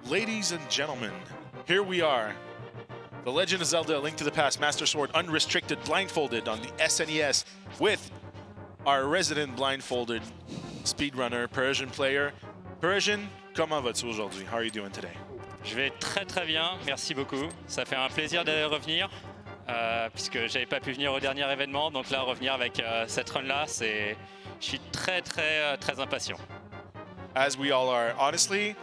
Ladies and gentlemen, here we are. The Legend of Zelda: A Link to the Past Master Sword Unrestricted Blindfolded on the SNES with our resident blindfolded speedrunner, ParisianPlayer. Parisian, comment vas-tu aujourd'hui? How are you doing today? Je vais très bien, merci beaucoup. Ça fait un plaisir de revenir, puisque j'avais pas pu venir au dernier événement, donc là revenir avec cette run-là, je suis très impatient. As we all are. Honestly,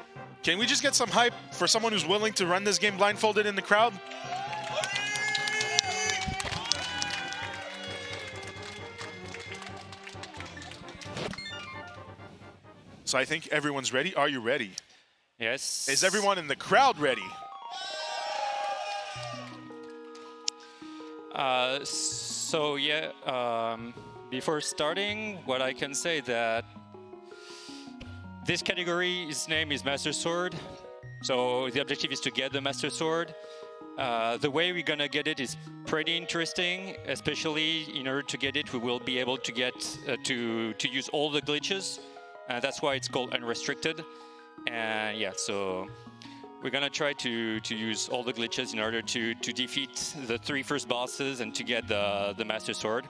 can we just get some hype for someone who's willing to run this game blindfolded in the crowd? So I think everyone's ready. Are you ready? Yes. Is everyone in the crowd ready? Before starting, what I can say that this category's name is Master Sword. So the objective is to get the Master Sword. The way we're gonna get it is pretty interesting, especially in order to get it, we will be able to get to use all the glitches. That's why it's called unrestricted. And yeah, so we're gonna try to use all the glitches in order to defeat the 3 first bosses and to get the Master Sword.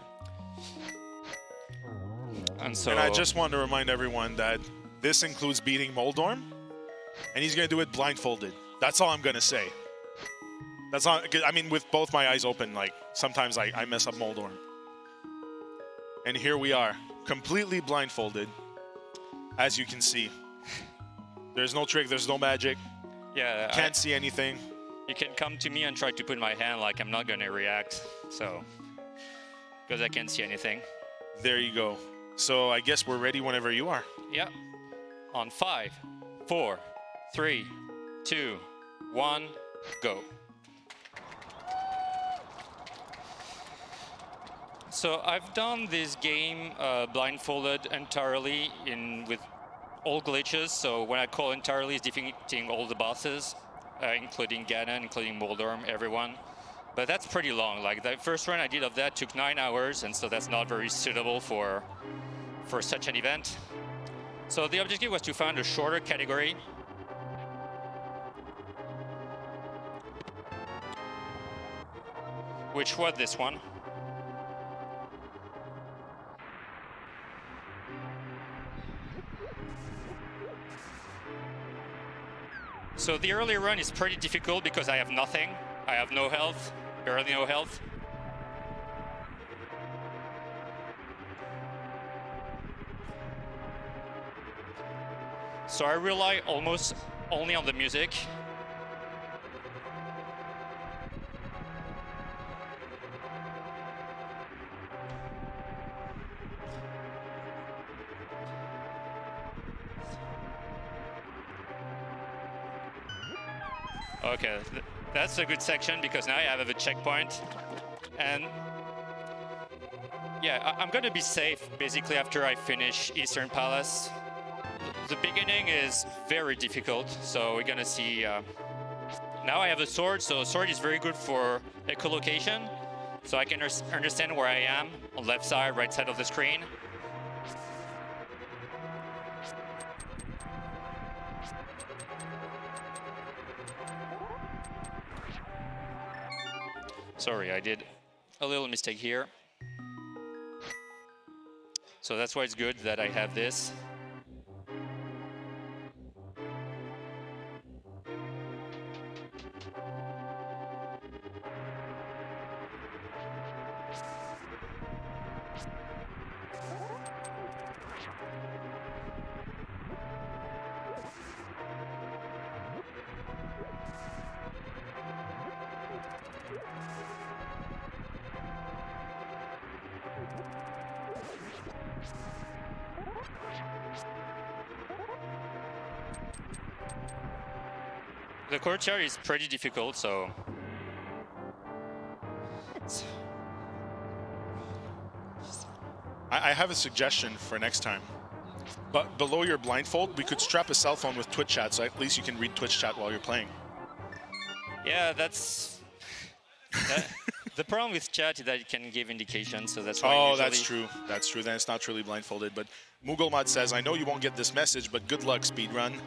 And I just want to remind everyone that this includes beating Moldorm, and he's gonna do it blindfolded. That's all I'm gonna say. That's all. I mean, with both my eyes open, like sometimes I mess up Moldorm. And here we are, completely blindfolded. As you can see, there's no trick, there's no magic. Yeah, can't see anything. You can come to me and try to put my hand like I'm not gonna react, so because I can't see anything. There you go. So I guess we're ready whenever you are. Yeah. On 5, 4, 3, 2, 1, go. So I've done this game blindfolded entirely with all glitches. So when I call entirely, it's defeating all the bosses, including Ganon, including Moldorm, everyone. But that's pretty long. Like the first run I did of that took 9 hours, and so that's not very suitable for such an event. So the objective was to find a shorter category. Which was this one. So the early run is pretty difficult because I have nothing. I have no health, barely no health. So I rely almost only on the music. Okay, that's a good section because now I have a checkpoint. And yeah, I'm gonna be safe basically after I finish Eastern Palace. The beginning is very difficult, so we're gonna see. Now I have a sword, so a sword is very good for echolocation, so I can understand where I am on left side, right side of the screen. Sorry, I did a little mistake here. So that's why it's good that I have this. The courtyard is pretty difficult, so I have a suggestion for next time. But below your blindfold, we could strap a cell phone with Twitch chat, so at least you can read Twitch chat while you're playing. Yeah, that's... the problem with chat is that it can give indications, so that's why usually... that's true. That's true. Then it's not truly blindfolded. But Mughal Mod says, I know you won't get this message, but good luck, Speedrun.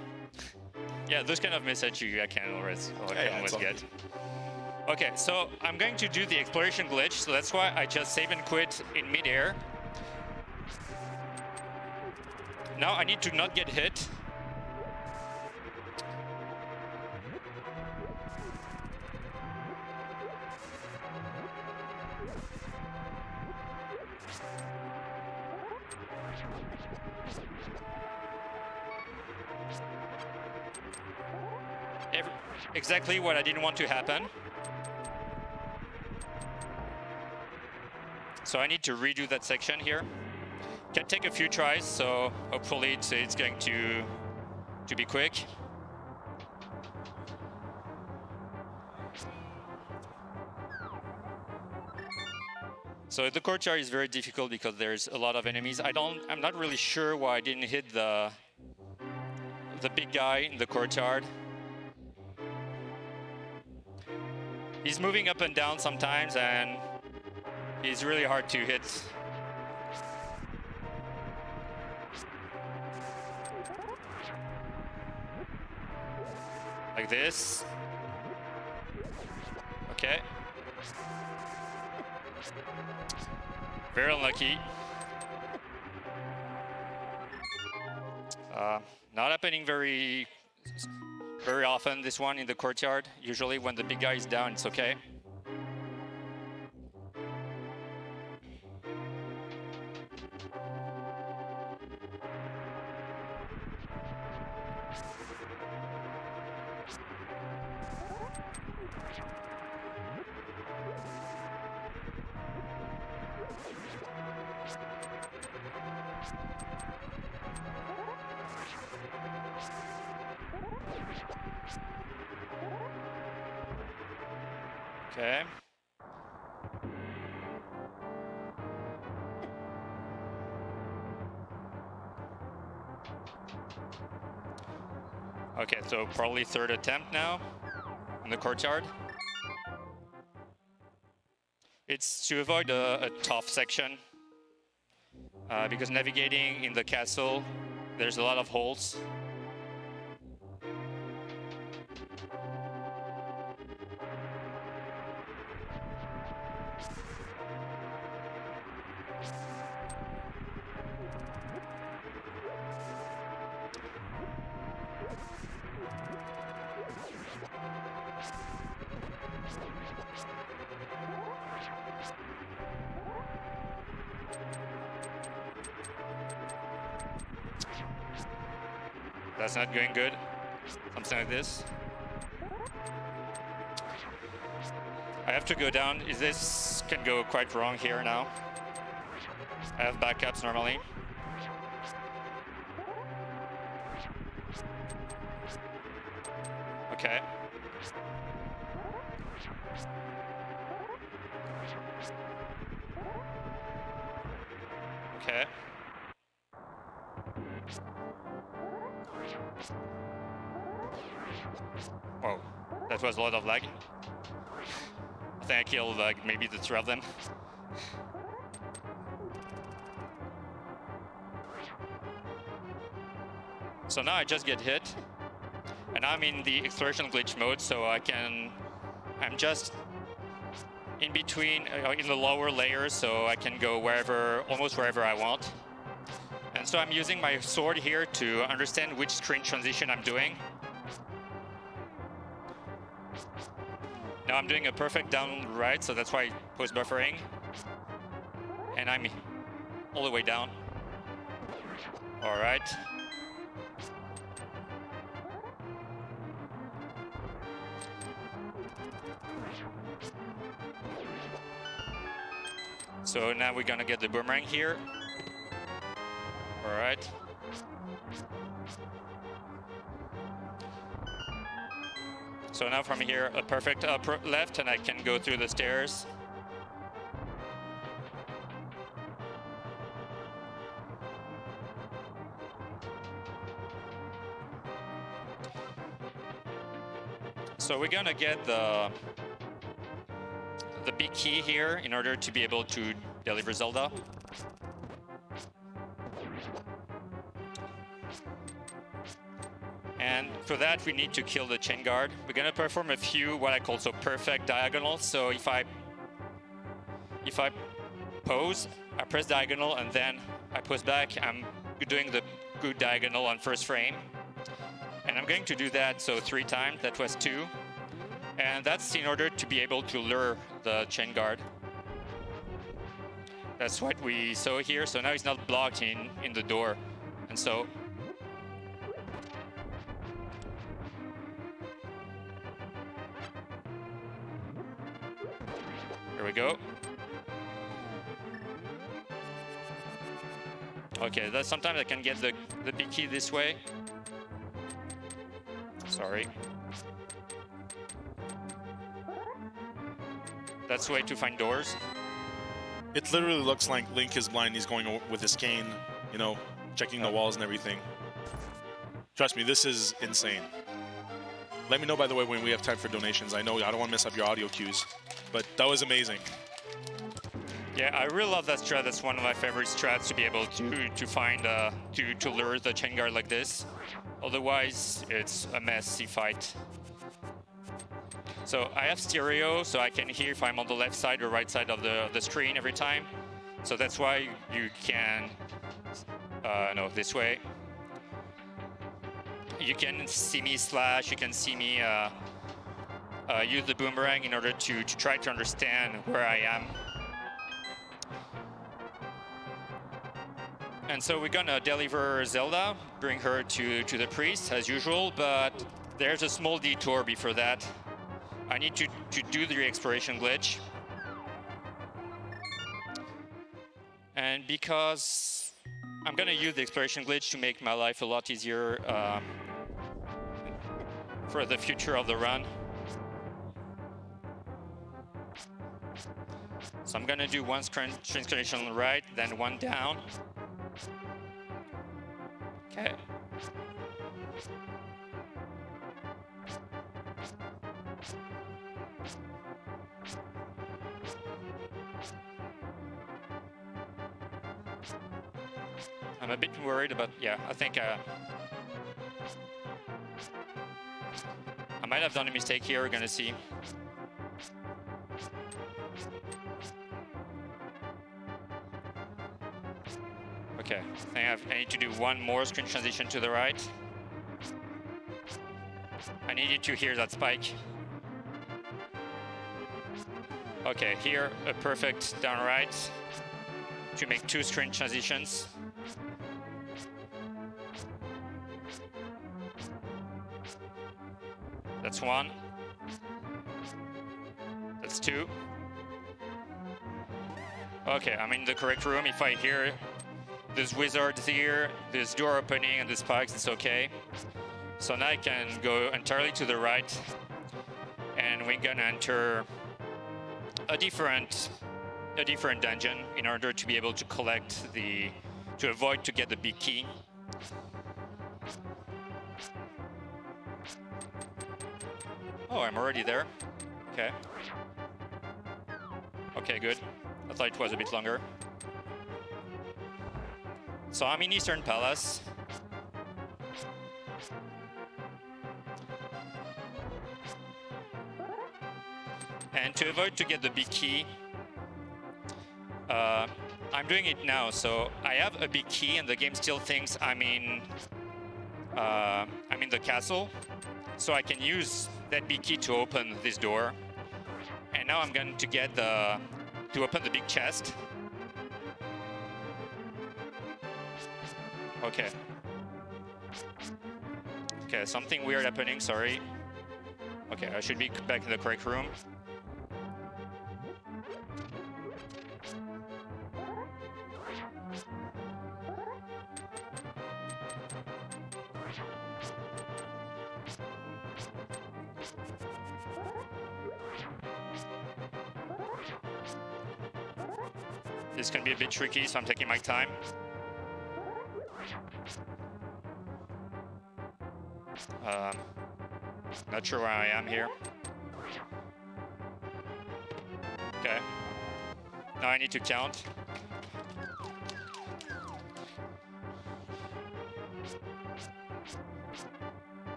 Yeah, those kind of message I can always all get. good. Okay, so I'm going to do the exploration glitch, so that's why I just save and quit in midair. Now I need to not get hit. Exactly what I didn't want to happen. So I need to redo that section here. Can take a few tries, so hopefully it's going to be quick. So the courtyard is very difficult because there's a lot of enemies. I'm not really sure why I didn't hit the big guy in the courtyard. He's moving up and down sometimes, and he's really hard to hit. Like this. Okay. Very unlucky. Not happening very often, this one in the courtyard. Usually when the big guy is down, it's okay. Okay. Okay, so probably third attempt now in the courtyard. It's to avoid a tough section because navigating in the castle, there's a lot of holes. That's not going good. Something like this. I have to go down. This can go quite wrong here now. I have backups normally. Okay. Okay. Whoa, that was a lot of lag. I think I killed like maybe the three of them. So now I just get hit, and I'm in the exploration glitch mode, so I'm just in between, in the lower layers, so I can go almost wherever I want. And so I'm using my sword here to understand which screen transition I'm doing. Now I'm doing a perfect down right, so that's why post buffering. And I'm all the way down. All right. So now we're gonna get the boomerang here. All right. So now from here, a perfect up left, and I can go through the stairs. So we're gonna get the big key here in order to be able to deliver Zelda. And for that, we need to kill the chain guard. We're gonna perform a few what I call so perfect diagonals. So if I pose, I press diagonal, and then I pose back, I'm doing the good diagonal on first frame. And I'm going to do that, so 3 times, that was 2. And that's in order to be able to lure the chain guard. That's what we saw here, so now he's not blocked in the door. And so here we go. Okay, that sometimes I can get the big key this way. Sorry. That's the way to find doors. It literally looks like Link is blind. He's going with his cane, you know, checking the walls and everything. Trust me, this is insane. Let me know, by the way, when we have time for donations. I know I don't want to mess up your audio cues, but that was amazing. Yeah, I really love that strat. That's one of my favorite strats, to be able to find to lure the chain guard like this. Otherwise, it's a messy fight. So I have stereo, so I can hear if I'm on the left side or right side of the screen every time. So that's why you can, no, this way. You can see me slash, you can see me use the boomerang in order to try to understand where I am. And so we're gonna deliver Zelda, bring her to the priest as usual, but there's a small detour before that. I need to do the exploration glitch. And because I'm gonna use the exploration glitch to make my life a lot easier for the future of the run. So I'm gonna do one transformation right, then one down. Okay. I'm a bit worried about, yeah, I think I might have done a mistake here, we're gonna see. Okay, I need to do one more screen transition to the right. I needed to hear that spike. Okay, here, a perfect down right to make 2 screen transitions. That's 1. That's 2. Okay, I'm in the correct room. If I hear there's wizards here, there's door opening and the spikes, it's okay. So now I can go entirely to the right, and we're gonna enter a different dungeon in order to be able to collect to avoid to get the big key. Oh, I'm already there. Okay. Okay, good. I thought it was a bit longer. So I'm in Eastern Palace. And to avoid to get the big key, I'm doing it now. So I have a big key, and the game still thinks I'm in the castle. So I can use that big key to open this door. And now I'm going to get to open the big chest. Okay. Okay, something weird happening, sorry. Okay, I should be back in the correct room. This can be a bit tricky, so I'm taking my time. Not sure where I am here. Okay. Now I need to count.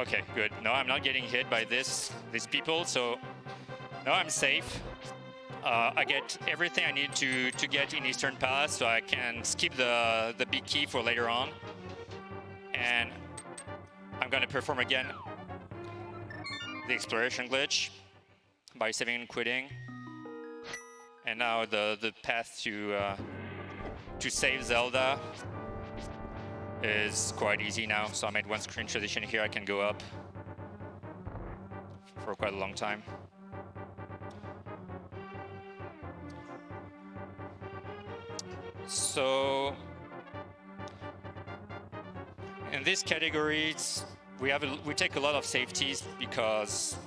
Okay, good. No, I'm not getting hit by these people, so now I'm safe. I get everything I need to get in Eastern Palace, so I can skip the big key for later on. And I'm gonna perform again the exploration glitch by saving and quitting. And now the path to save Zelda is quite easy now. So I made one screen transition here. I can go up for quite a long time. So in these categories, we take a lot of safeties because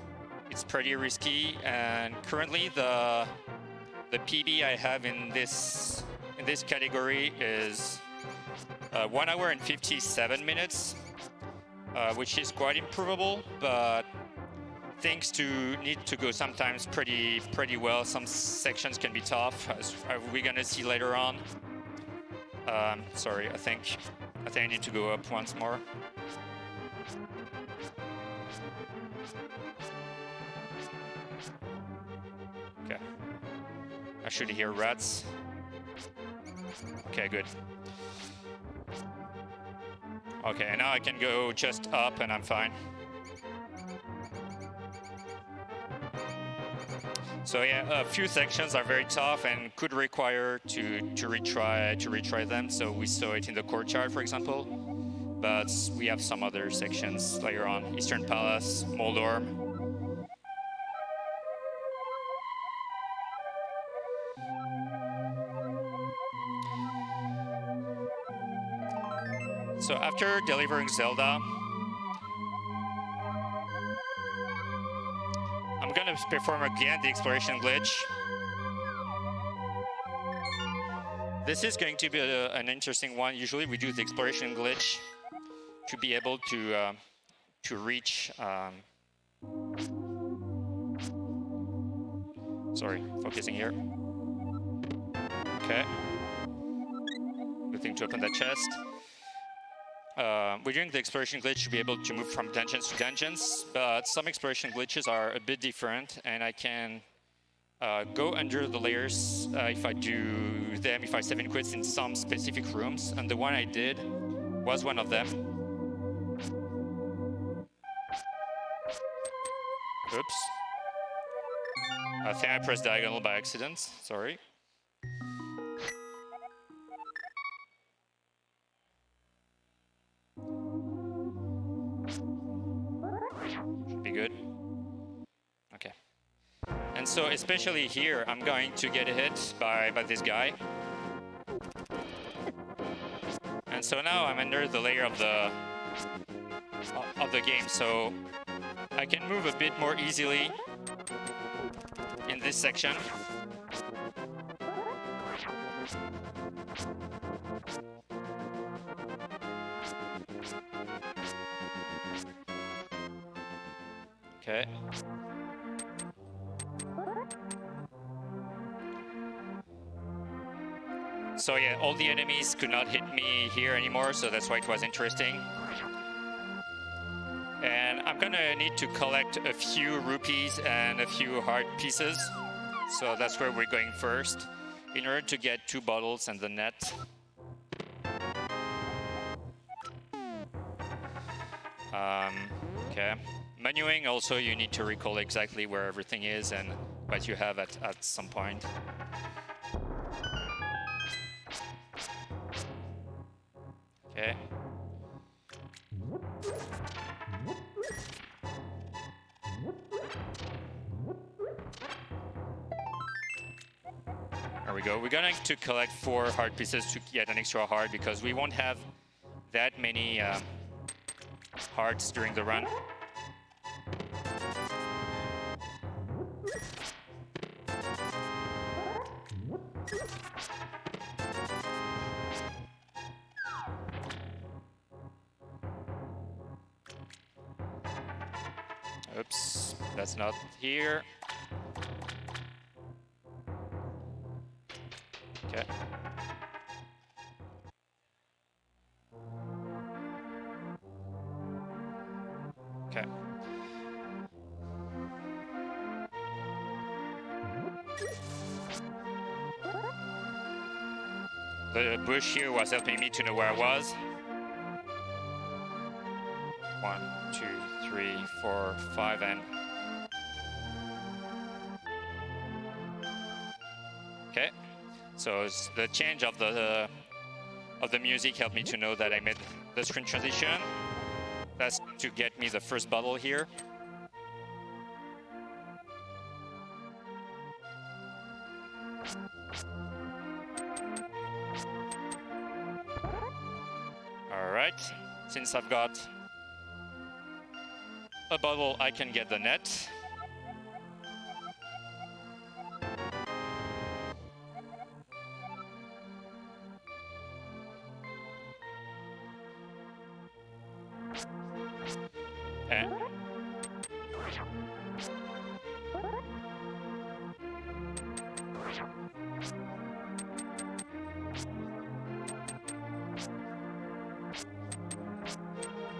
it's pretty risky. And currently, the PB I have in this category is 1 hour and 57 minutes, which is quite improvable, but things need to go sometimes pretty well. Some sections can be tough, as we're gonna see later on. Sorry, I think I need to go up once more. Okay. I should hear rats. Okay, good. Okay, and now I can go just up and I'm fine. So yeah, a few sections are very tough and could require to retry them. So we saw it in the courtyard, for example. But we have some other sections later on. Eastern Palace, Moldorm. So after delivering Zelda, I'm gonna perform again the exploration glitch. This is going to be an interesting one. Usually we do the exploration glitch to be able to reach. Sorry, focusing here. Okay. Good thing to open that chest. We're doing the exploration glitch to be able to move from dungeons to dungeons, but some exploration glitches are a bit different, and I can go under the layers if I do them, if I save and quit in some specific rooms, and the one I did was one of them. Oops. I think I pressed diagonal by accident, sorry. Should be good. Okay. And so especially here, I'm going to get hit by this guy. And so now I'm under the layer of the game, so I can move a bit more easily in this section. Okay. So yeah, all the enemies could not hit me here anymore, so that's why it was interesting. And I'm gonna need to collect a few rupees and a few heart pieces. So that's where we're going first, in order to get 2 bottles and the net. Okay. Menuing also, you need to recall exactly where everything is and what you have at some point. Okay. There we go. We're going to collect 4 heart pieces to get an extra heart because we won't have that many hearts during the run. Oops, that's not here. Okay. The bush here was helping me to know where I was. 1, 2, 3, 4, 5, and... Okay, so the change of the music helped me to know that I made the screen transition. That's to get me the first bottle here. All right, since I've got a bottle, I can get the net. And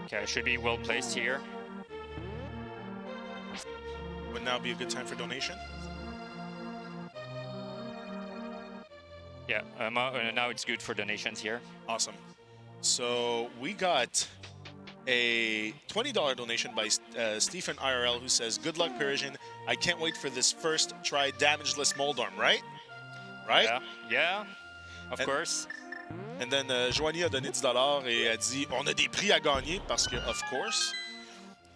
okay, I should be well placed here. Would now be a good time for donation? Yeah, now it's good for donations here. Awesome. So we got a $20 donation by Stephen IRL, who says, "Good luck, Parisian. I can't wait for this first try damageless Moldorm," right? Right? Yeah, of course. And then Joanie a donné 10$ et a dit, on a des prix à gagner parce que, of course.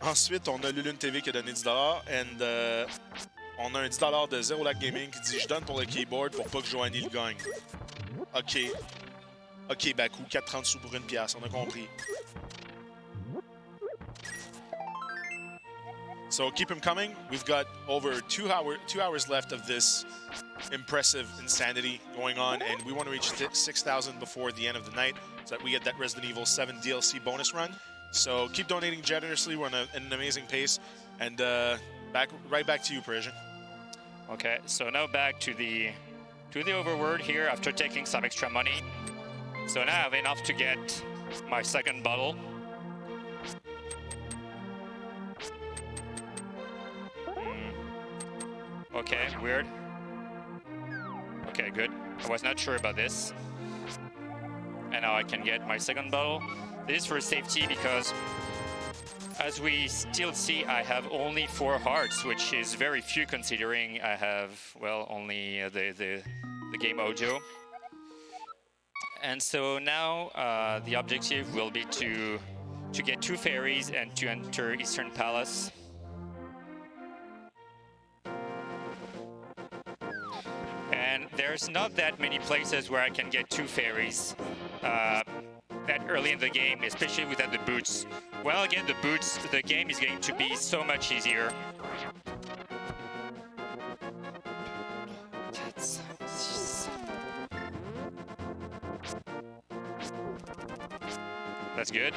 Ensuite, on a Lulune TV qui a donné 10$. And on a un 10$ de Zero Lac Gaming qui dit, je donne pour le keyboard pour pas que Joanie le gagne. OK. OK, Bakou, 4,30 sous pour une pièce, on a compris. So keep him coming. We've got over 2 hours left of this impressive insanity going on, and we want to reach 6,000 before the end of the night so that we get that Resident Evil 7 DLC bonus run. So keep donating generously. We're on an amazing pace. And right back to you, Parisian. Okay, so now back to the overword here after taking some extra money. So now I have enough to get my second bottle. Okay, weird. Okay, good. I was not sure about this. And now I can get my second bottle. This is for safety because, as we still see, I have only 4 hearts, which is very few considering I have, well, only the game audio. And so now the objective will be to get 2 fairies and to enter Eastern Palace. And there's not that many places where I can get 2 fairies that early in the game, especially without the boots. When I get the boots, the game is going to be so much easier. That's good.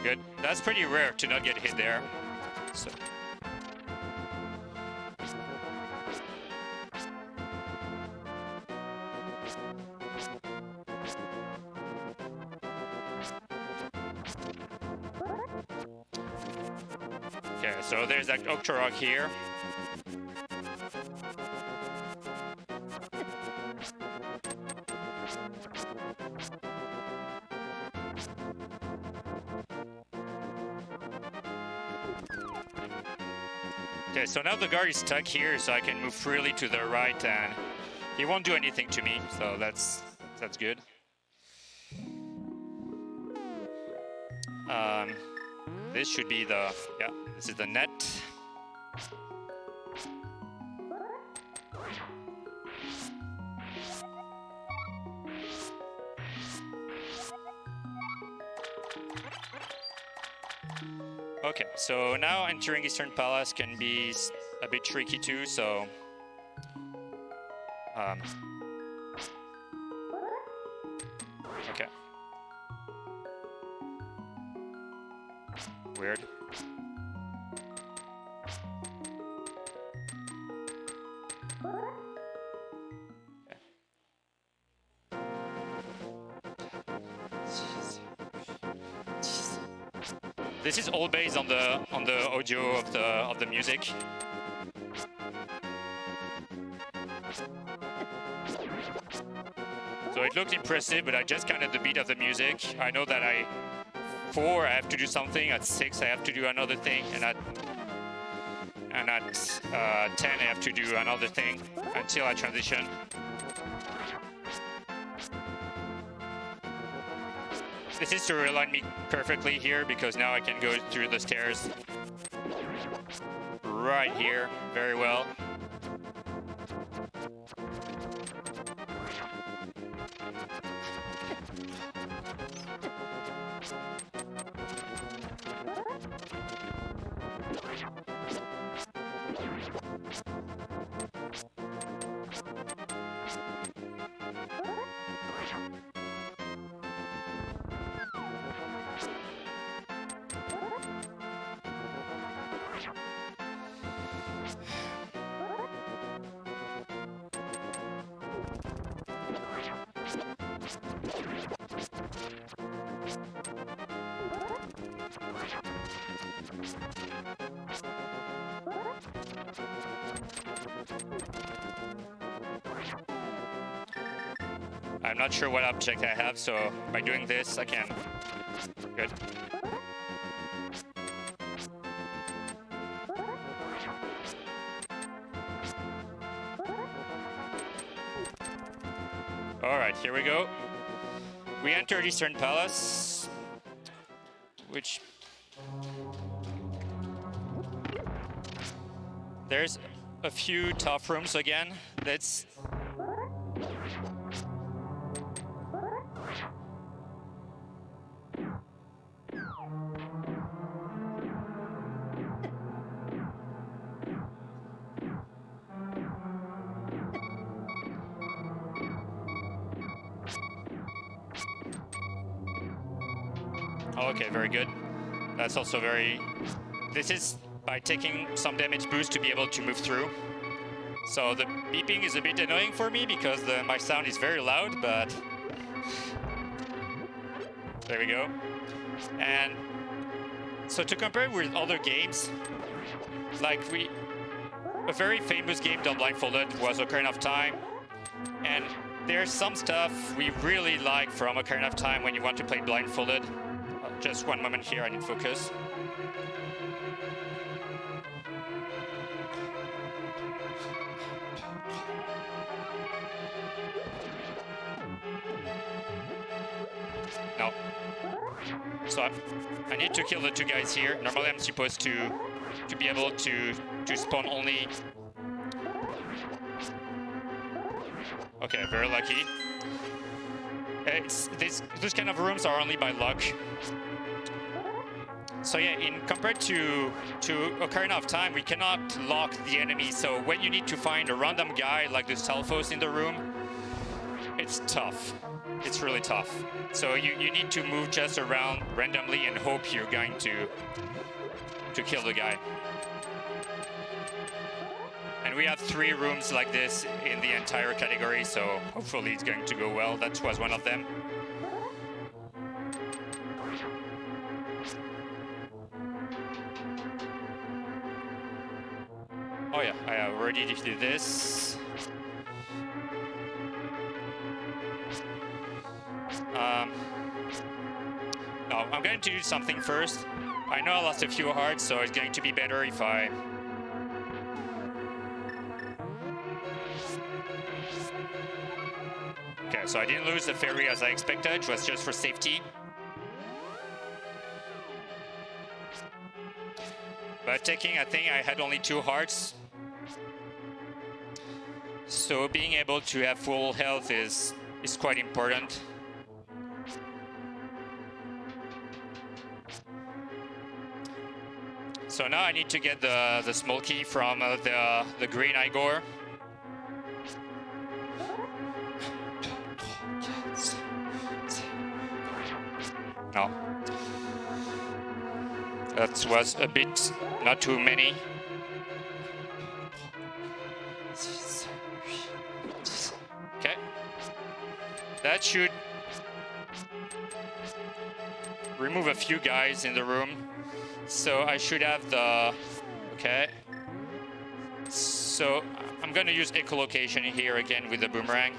Good. That's pretty rare to not get hit there. So. Okay, so there's that Octorok here. Okay, so now the guard is stuck here, so I can move freely to the right, and he won't do anything to me, so that's good. This should be this is the net. Okay, so now entering Eastern Palace can be a bit tricky too, so okay. Weird. This is all based on the audio of the music. it looked impressive, but I just counted the beat of the music. I know that at 4 I have to do something, at 6 I have to do another thing, and at 10 I have to do another thing until I transition. This is to realign me perfectly here because now I can go through the stairs right here very well. I'm not sure what object I have, so by doing this, I can. Good. All right, here we go. We entered Eastern Palace, which there's a few tough rooms again. That's okay, very good. That's also very... This is by taking some damage boost to be able to move through. So the beeping is a bit annoying for me because my sound is very loud, but... There we go. And so to compare it with other games, like a very famous game done blindfolded was Ocarina of Time. And there's some stuff we really like from Ocarina of Time when you want to play blindfolded. Just one moment here, I need focus. No. So I need to kill the two guys here. Normally I'm supposed to be able to spawn only. Okay, very lucky. These kind of rooms are only by luck. So yeah, compared to Ocarina of Time, we cannot lock the enemy. So when you need to find a random guy like the Stalfos in the room, it's tough. It's really tough. So you need to move just around randomly and hope you're going to kill the guy. And we have 3 rooms like this in the entire category, so hopefully it's going to go well. That was one of them. Oh yeah, I already did this. No, I'm going to do something first. I know I lost a few hearts, so it's going to be better if I... Okay, so I didn't lose the fairy as I expected, it was just for safety. But taking, I think I had only 2 hearts. So being able to have full health is quite important. So now I need to get the small key from the green Igor. No. That was a bit, not too many. Okay. That should remove a few guys in the room. So I should have the... Okay. So I'm going to use echolocation here again with the boomerang.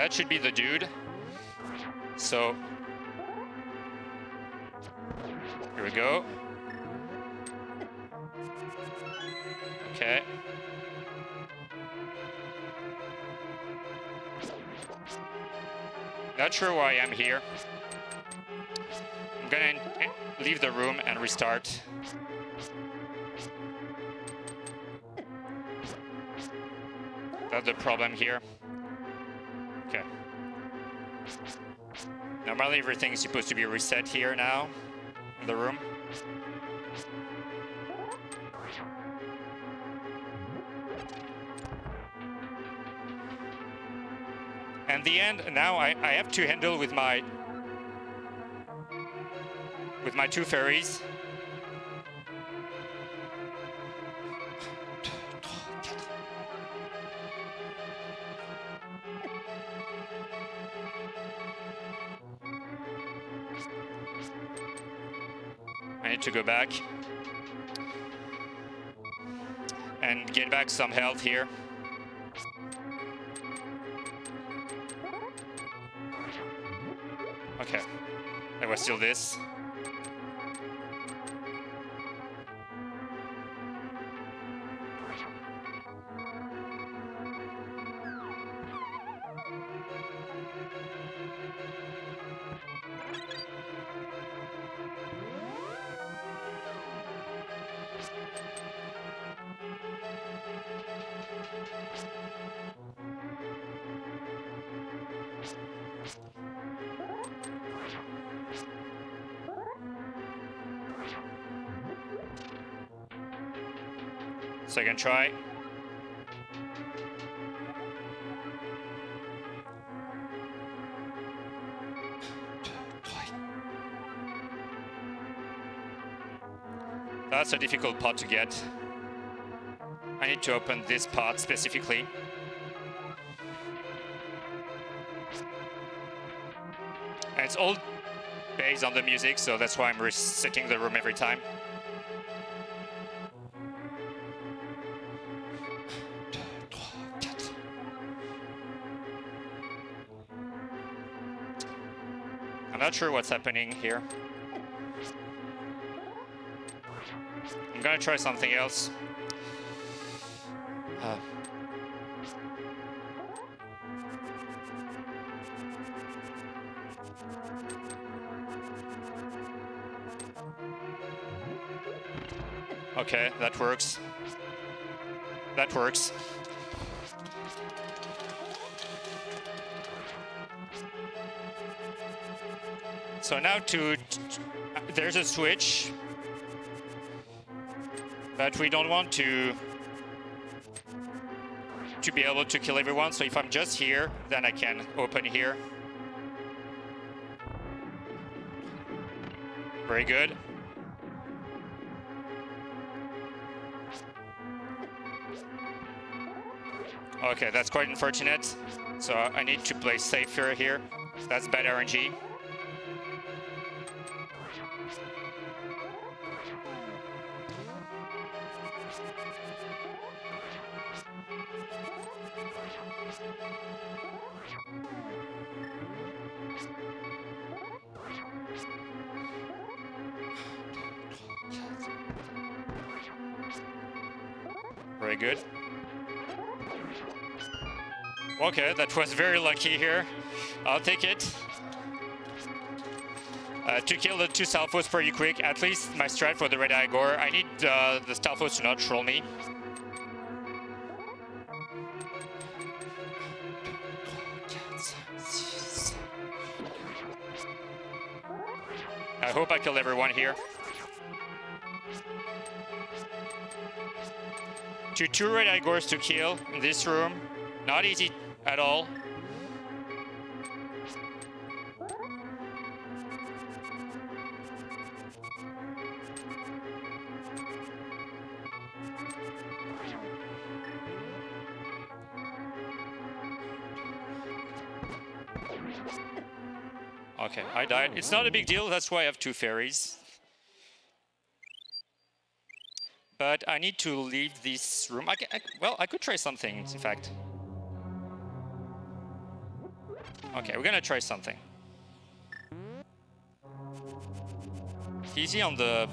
That should be the dude. So here we go. Okay. Not sure why I'm here. I'm gonna leave the room and restart. That's the problem here. Okay. Normally everything is supposed to be reset here now in the room. And the end, now I have to handle with my two fairies. I need to go back and get back some health here. Okay, there was still this. Second try. That's a difficult part to get. I need to open this part specifically. And it's all based on the music, so that's why I'm resetting the room every time. I'm not sure what's happening here. I'm gonna try something else. Okay, that works. That works. So now there's a switch, but we don't want to be able to kill everyone. So if I'm just here, then I can open here. Very good. Okay, that's quite unfortunate. So I need to play safer here. That's bad RNG. Very good. Okay, that was very lucky here. I'll take it. To kill the two Stalfos pretty quick, at least my strat for the Red Igor. I need the Stalfos to not troll me. I hope I killed everyone here. Two Red Igors to kill in this room. Not easy at all. Okay, I died. It's not a big deal, that's why I have two fairies. But I need to leave this room. Well, I could try something, in fact. Okay, we're gonna try something. Easy on the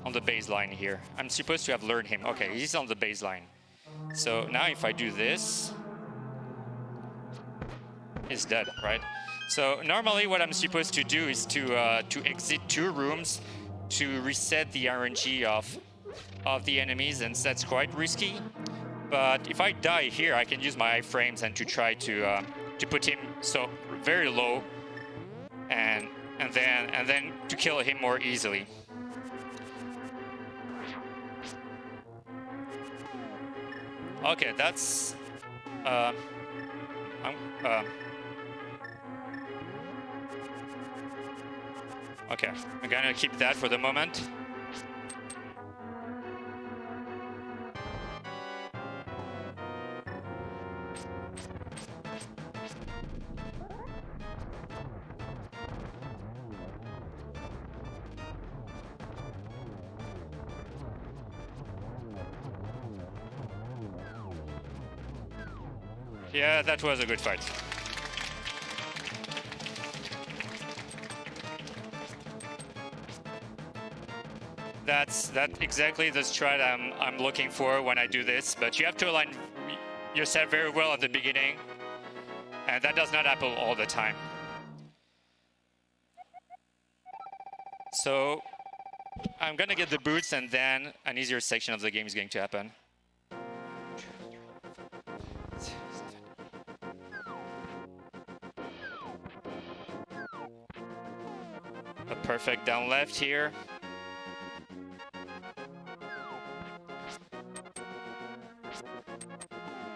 baseline here. I'm supposed to have learned him. Okay, he's on the baseline. So now if I do this, he's dead, right? So normally what I'm supposed to do is to exit 2 rooms to reset the RNG of the enemies, and that's quite risky. But if I die here, I can use my iframes and to try to put him so very low, and then to kill him more easily. Okay, that's okay, I'm gonna keep that for the moment. Yeah, that was a good fight. That's exactly the strat I'm looking for when I do this, but you have to align yourself very well at the beginning, and that does not happen all the time. So I'm gonna get the boots, and then an easier section of the game is going to happen. A perfect down left here.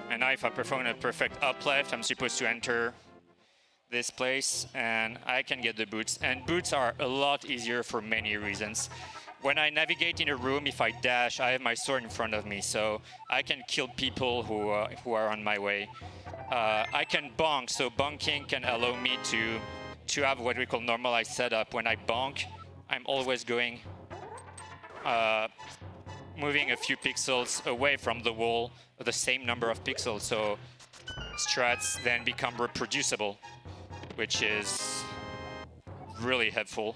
And now if I perform a perfect up left, I'm supposed to enter this place and I can get the boots. And boots are a lot easier for many reasons. When I navigate in a room, if I dash, I have my sword in front of me, so I can kill people who are on my way. I can bonk, so bonking can allow me to have what we call normalized setup. When I bonk, I'm always going, moving a few pixels away from the wall, the same number of pixels, so strats then become reproducible, which is really helpful.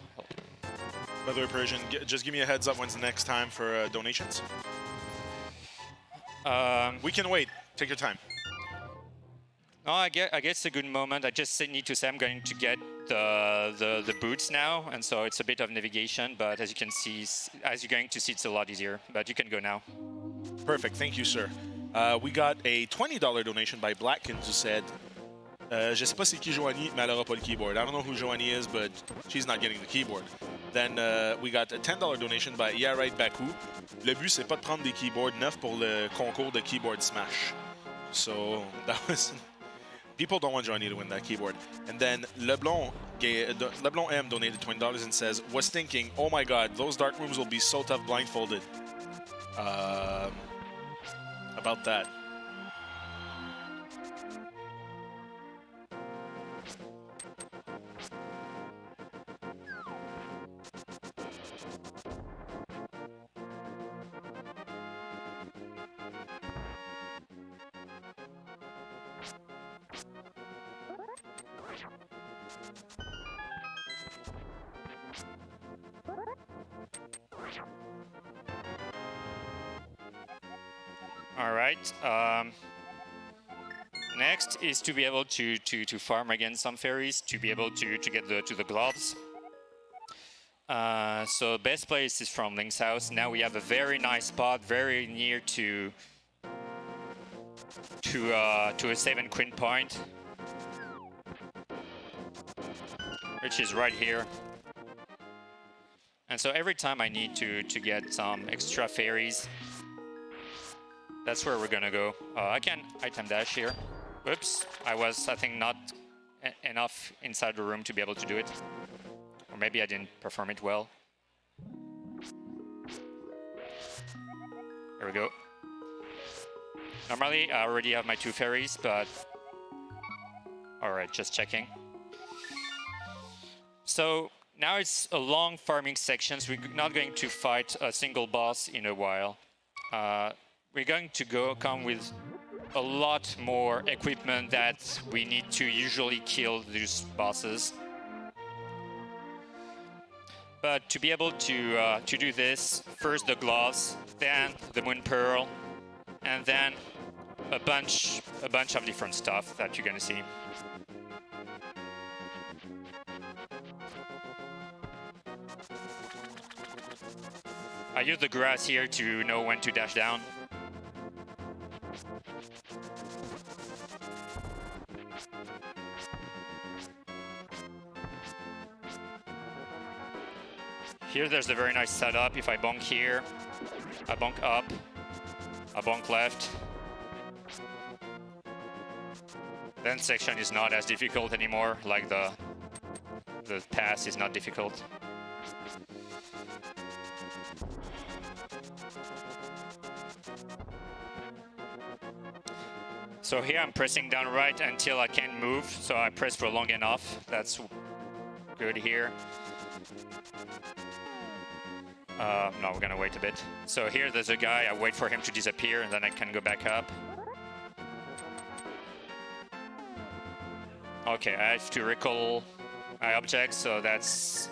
By the way, Persian, just give me a heads up when's the next time for donations. We can wait. Take your time. No, I guess it's a good moment. I just need to say I'm going to get the boots now, and so it's a bit of navigation, but as you can see, as you're going to see, it's a lot easier. But you can go now. Perfect. Thank you, sir. We got a $20 donation by Blackkins who said, je sais pas c'est qui Joanie, mais elle aura pas le keyboard. I don't know who Joanie is, but she's not getting the keyboard. Then we got a $10 donation by Yeah Right Baku. Le but, c'est pas de prendre des keyboards neufs pour le concours de Keyboard Smash. So that was... People don't want Joanie to win that keyboard. And then Leblon M donated $20 and says, was thinking, oh my god, those dark rooms will be so tough blindfolded. About that. All right. Next is to be able to farm against some fairies, to be able to get to the gloves. So best place is from Link's house. Now we have a very nice spot, very near to a 7 queen point, which is right here. And so every time I need to get some extra fairies, that's where we're gonna go. I can item dash here. Oops, I think, not enough inside the room to be able to do it. Or maybe I didn't perform it well. There we go. Normally, I already have my 2 fairies, but... Alright, just checking. So, now it's a long farming section, so we're not going to fight a single boss in a while. We're going to come with a lot more equipment that we need to usually kill these bosses. But to be able to do this, first the gloves, then the moon pearl, and then a bunch of different stuff that you're gonna see. I use the grass here to know when to dash down. Here there's a very nice setup. If I bonk here, I bonk up, I bonk left. Then section is not as difficult anymore, like the pass is not difficult. So here I'm pressing down right until I can't move, so I press for long enough. That's good here. No, we're gonna wait a bit. So here there's a guy, I wait for him to disappear and then I can go back up. Okay, I have to recall my objects, so that's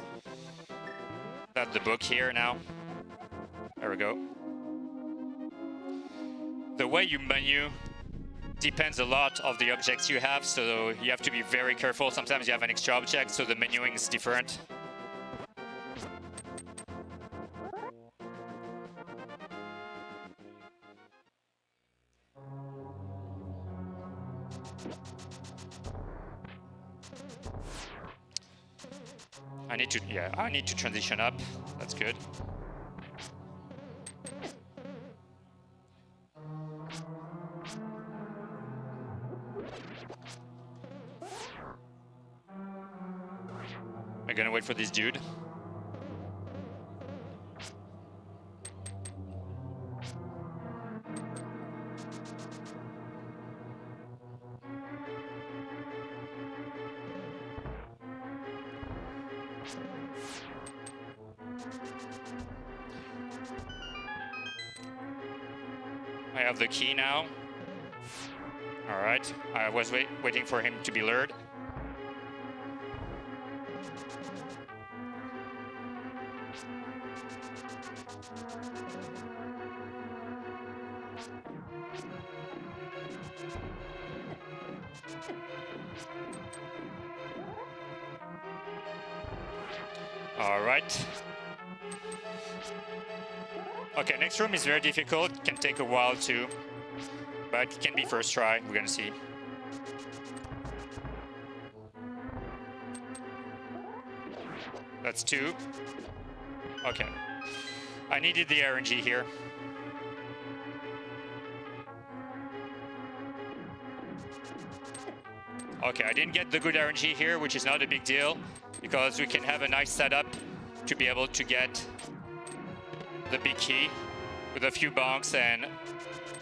the book here now. There we go. The way you menu depends a lot of the objects you have, so you have to be very careful. Sometimes you have an extra object, so the menuing is different. I need to transition up. That's good. I'm gonna wait for this dude. I have the key now. All right, I was waiting for him to be lured. All right. Okay, next room is very difficult, can take a while too, but it can be first try, we're gonna see. That's 2. Okay. I needed the RNG here. Okay, I didn't get the good RNG here, which is not a big deal, because we can have a nice setup to be able to get the big key with a few bonks and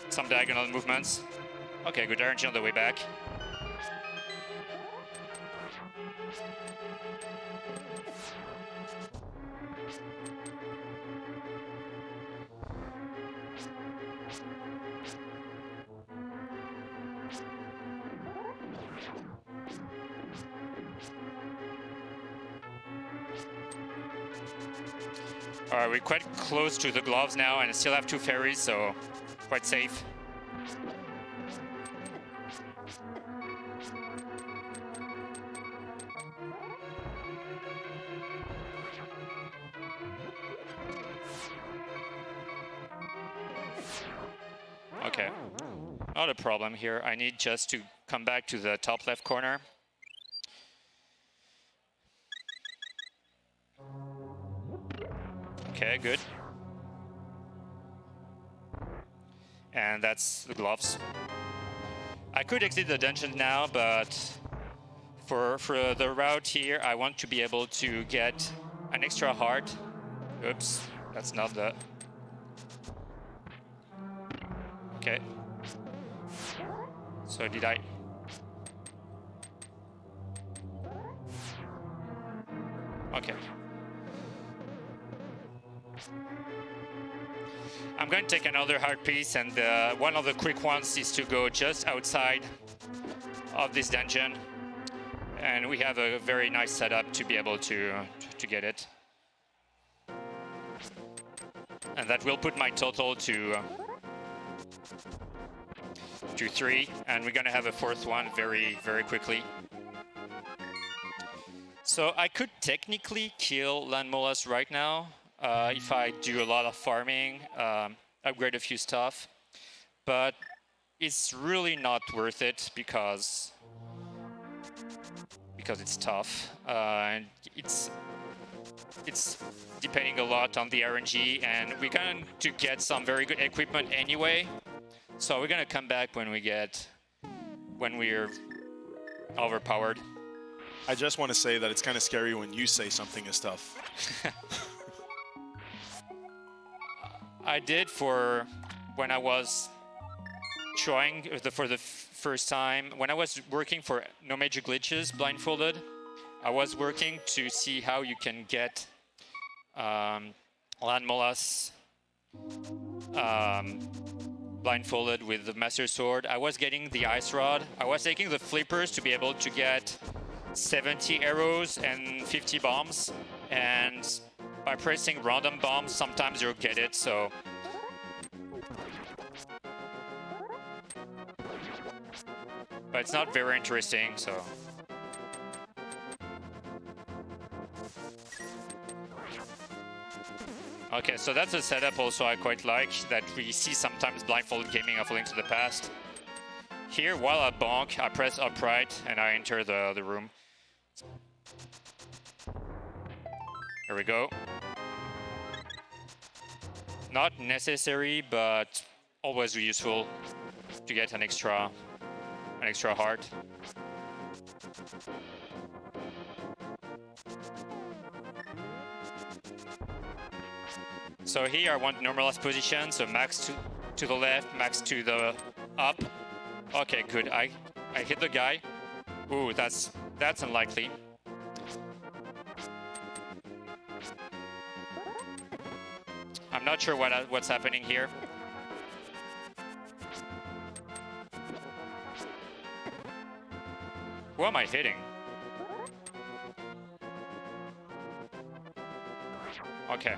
some diagonal movements. Okay, good RNG on the way back. Alright, we're quite close to the gloves now, and I still have 2 fairies, so quite safe. Okay, not a problem here. I need just to come back to the top left corner. Okay, good. And that's the gloves. I could exit the dungeon now, but for the route here, I want to be able to get an extra heart. Oops, that's not the... Okay. So did I... Okay. I'm going to take another hard piece, and one of the quick ones is to go just outside of this dungeon, and we have a very nice setup to be able to get it. And that will put my total to 3, and we're gonna have a fourth one very, very quickly. So I could technically kill LanÉTS right now if I do a lot of farming, upgrade a few stuff, but it's really not worth it because it's tough, and it's depending a lot on the RNG, and we're going to get some very good equipment anyway. So we're gonna come back when we're overpowered. I just want to say that it's kind of scary when you say something is tough. I did for when I was trying for the first time. When I was working for No Major Glitches blindfolded, I was working to see how you can get LanÉTS blindfolded with the Master Sword. I was getting the Ice Rod. I was taking the flippers to be able to get 70 arrows and 50 bombs. And by pressing random bombs, sometimes you'll get it, so... But it's not very interesting, so... Okay, so that's a setup also I quite like, that we see sometimes blindfolded gaming of A Link to the Past. Here, while I bonk, I press upright and I enter the room. There we go. Not necessary, but always useful to get an extra heart. So here I want normalized position, so max to the left, max to the up. Okay, good. I hit the guy. Ooh, that's unlikely. I'm not sure what's happening here. Who am I hitting? Okay.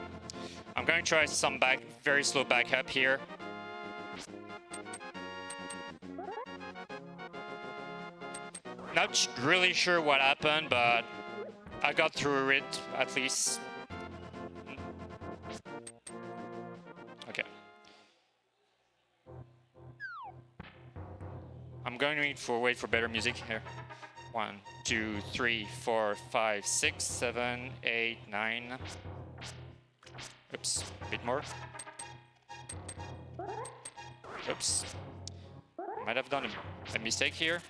I'm going to try some very slow back up here. Not really sure what happened, but I got through it at least. Okay. I'm going to wait for better music here. 1, 2, 3, 4, 5, 6, 7, 8, 9. Oops, a bit more. Oops. Might have done a mistake here.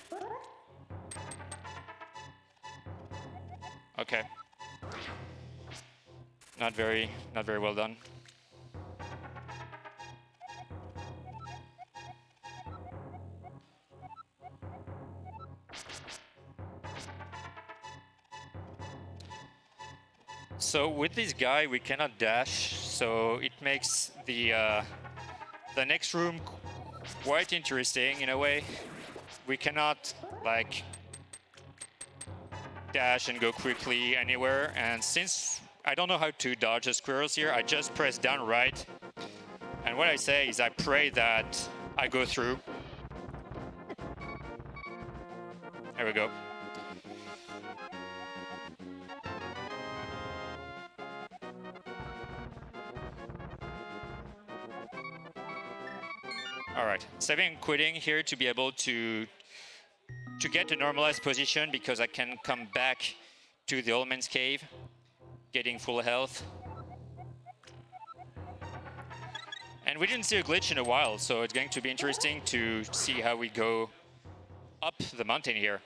Okay. Not very well done. So with this guy, we cannot dash, so it makes the next room quite interesting in a way. We cannot like dash and go quickly anywhere, and since I don't know how to dodge the squirrels here, I just press down right, and what I say is I pray that I go through. There we go. Alright, saving and quitting here to be able to get a normalized position, because I can come back to the old man's cave, getting full health. And we didn't see a glitch in a while, so it's going to be interesting to see how we go up the mountain here.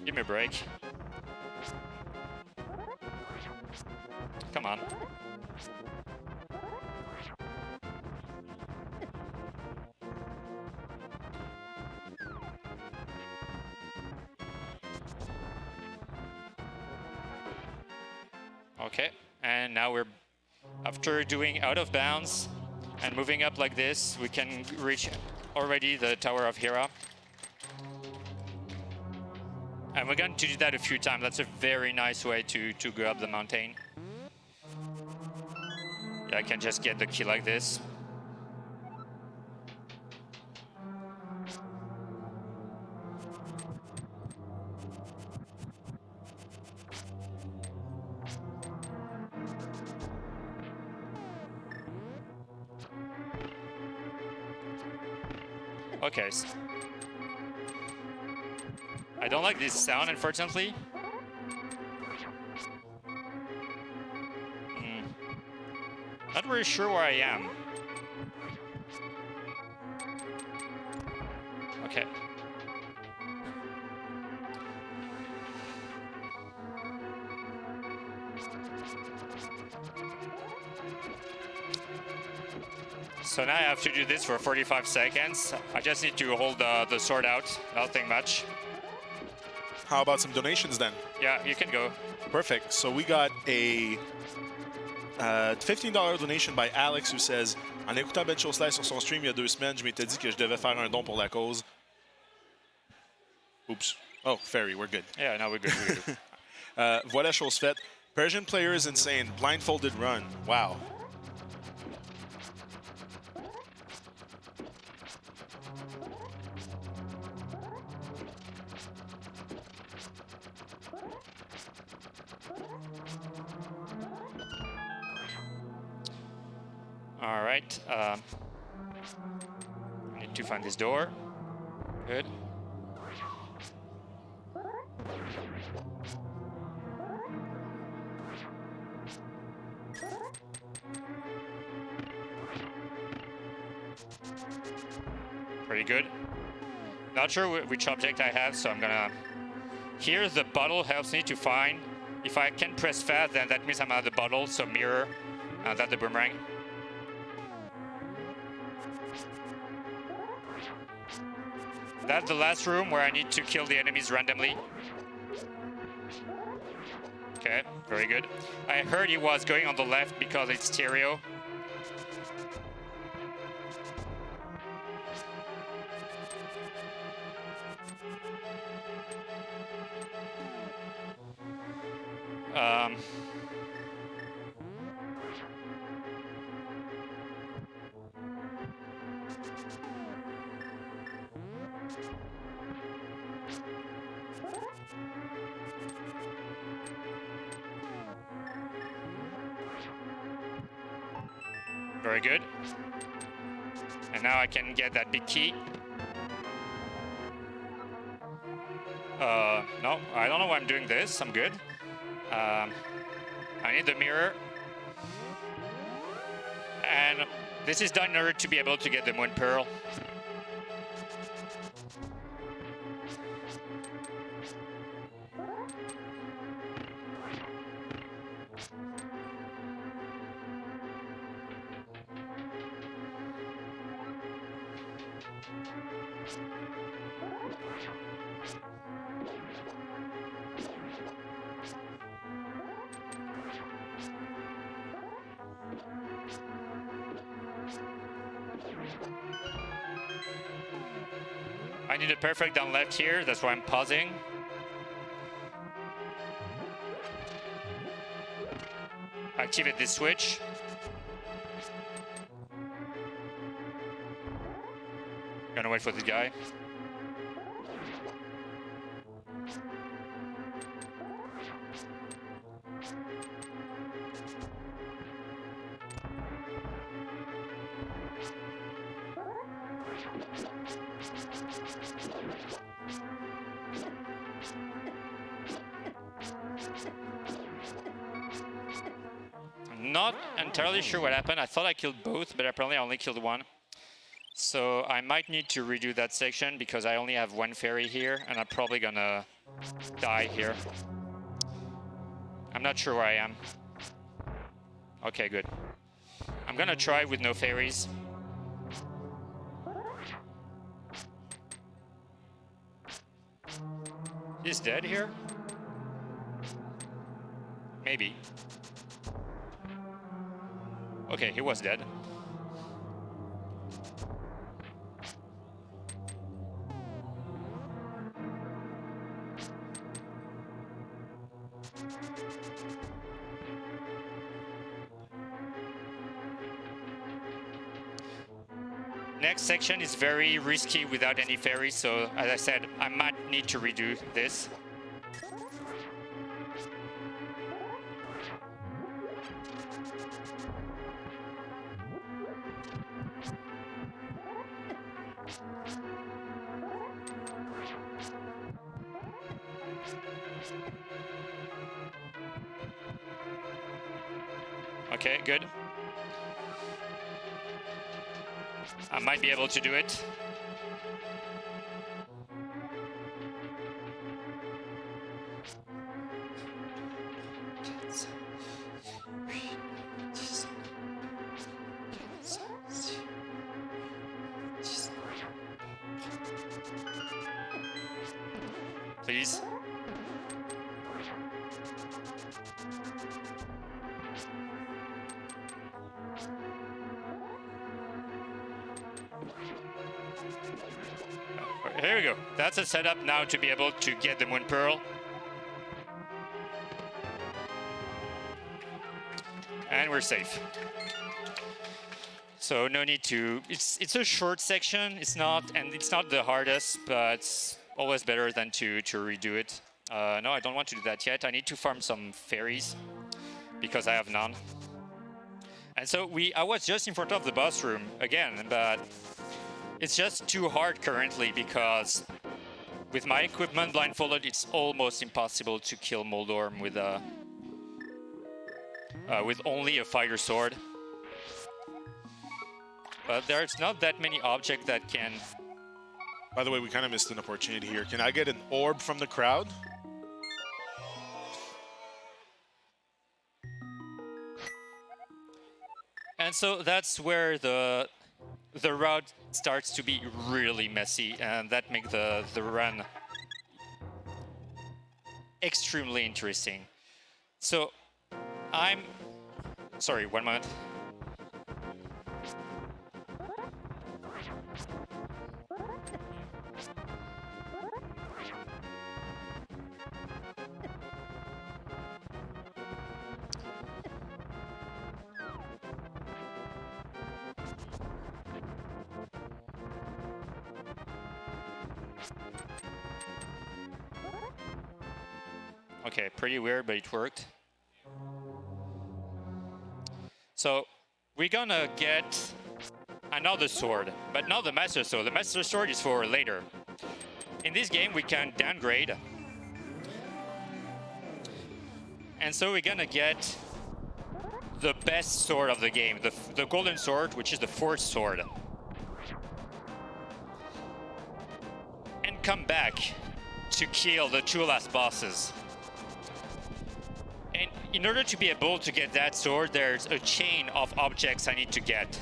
Give me a break. Come on. Okay, and now we're, after doing out of bounds and moving up like this, we can reach already the Tower of Hera. And we're going to do that a few times. That's a very nice way to go up the mountain. Yeah, I can just get the key like this. Okay. I don't like this sound, unfortunately. Not really sure where I am. Okay. So now I have to do this for 45 seconds. I just need to hold the sword out, nothing much. How about some donations then? Yeah, you can go. Perfect. So we got a $15 donation by Alex who says en écoutant Ben Chosselin sur son stream il y a 2 semaines, je m'étais dit que je devais faire un don pour la cause. Oops. Oh, Ferry, we're good. Yeah, no, we're good. We're good. Voilà chose faite. ParisianPlayer is insane. Blindfolded run. Wow. All right. I need to find this door. Good. Pretty good. Not sure which object I have, so I'm gonna... Here, the bottle helps me to find. If I can press fast, then that means I'm out of the bottle, so mirror, that's the boomerang. That's the last room where I need to kill the enemies randomly. Okay, very good. I heard he was going on the left because it's stereo. Very good. And now I can get that big key. No, I don't know why I'm doing this. I'm good. I need the mirror. And this is done in order to be able to get the Moon Pearl. I need a perfect down left here, that's why I'm pausing. Activate this switch. Gonna wait for this guy. I'm not entirely sure what happened. I thought I killed both, but apparently I only killed one. So I might need to redo that section because I only have one fairy here and I'm probably gonna die here. I'm not sure where I am. Okay, good. I'm gonna try with no fairies. He's dead here? Maybe. Okay, he was dead. Next section is very risky without any ferries, so as I said, I might need to redo this. Okay, good. I might be able to do it. Please. Here we go. That's a setup now to be able to get the Moon Pearl. And we're safe. So no need to. It's a short section. It's not the hardest, but it's always better than to redo it. No, I don't want to do that yet. I need to farm some fairies because I have none. And so I was just in front of the boss room again, but it's just too hard currently because with my equipment blindfolded, it's almost impossible to kill Moldorm with only a fighter sword. But there's not that many objects that can... By the way, we kind of missed an opportunity here. Can I get an orb from the crowd? And so that's where the route starts to be really messy, and that makes the run extremely interesting. So sorry, 1 moment. Okay, pretty weird, but it worked. So we're gonna get another sword, but not the Master Sword. The Master Sword is for later. In this game, we can downgrade. And so we're gonna get the best sword of the game, the Golden Sword, which is the 4th sword. And come back to kill the 2 last bosses. And in order to be able to get that sword, there's a chain of objects I need to get.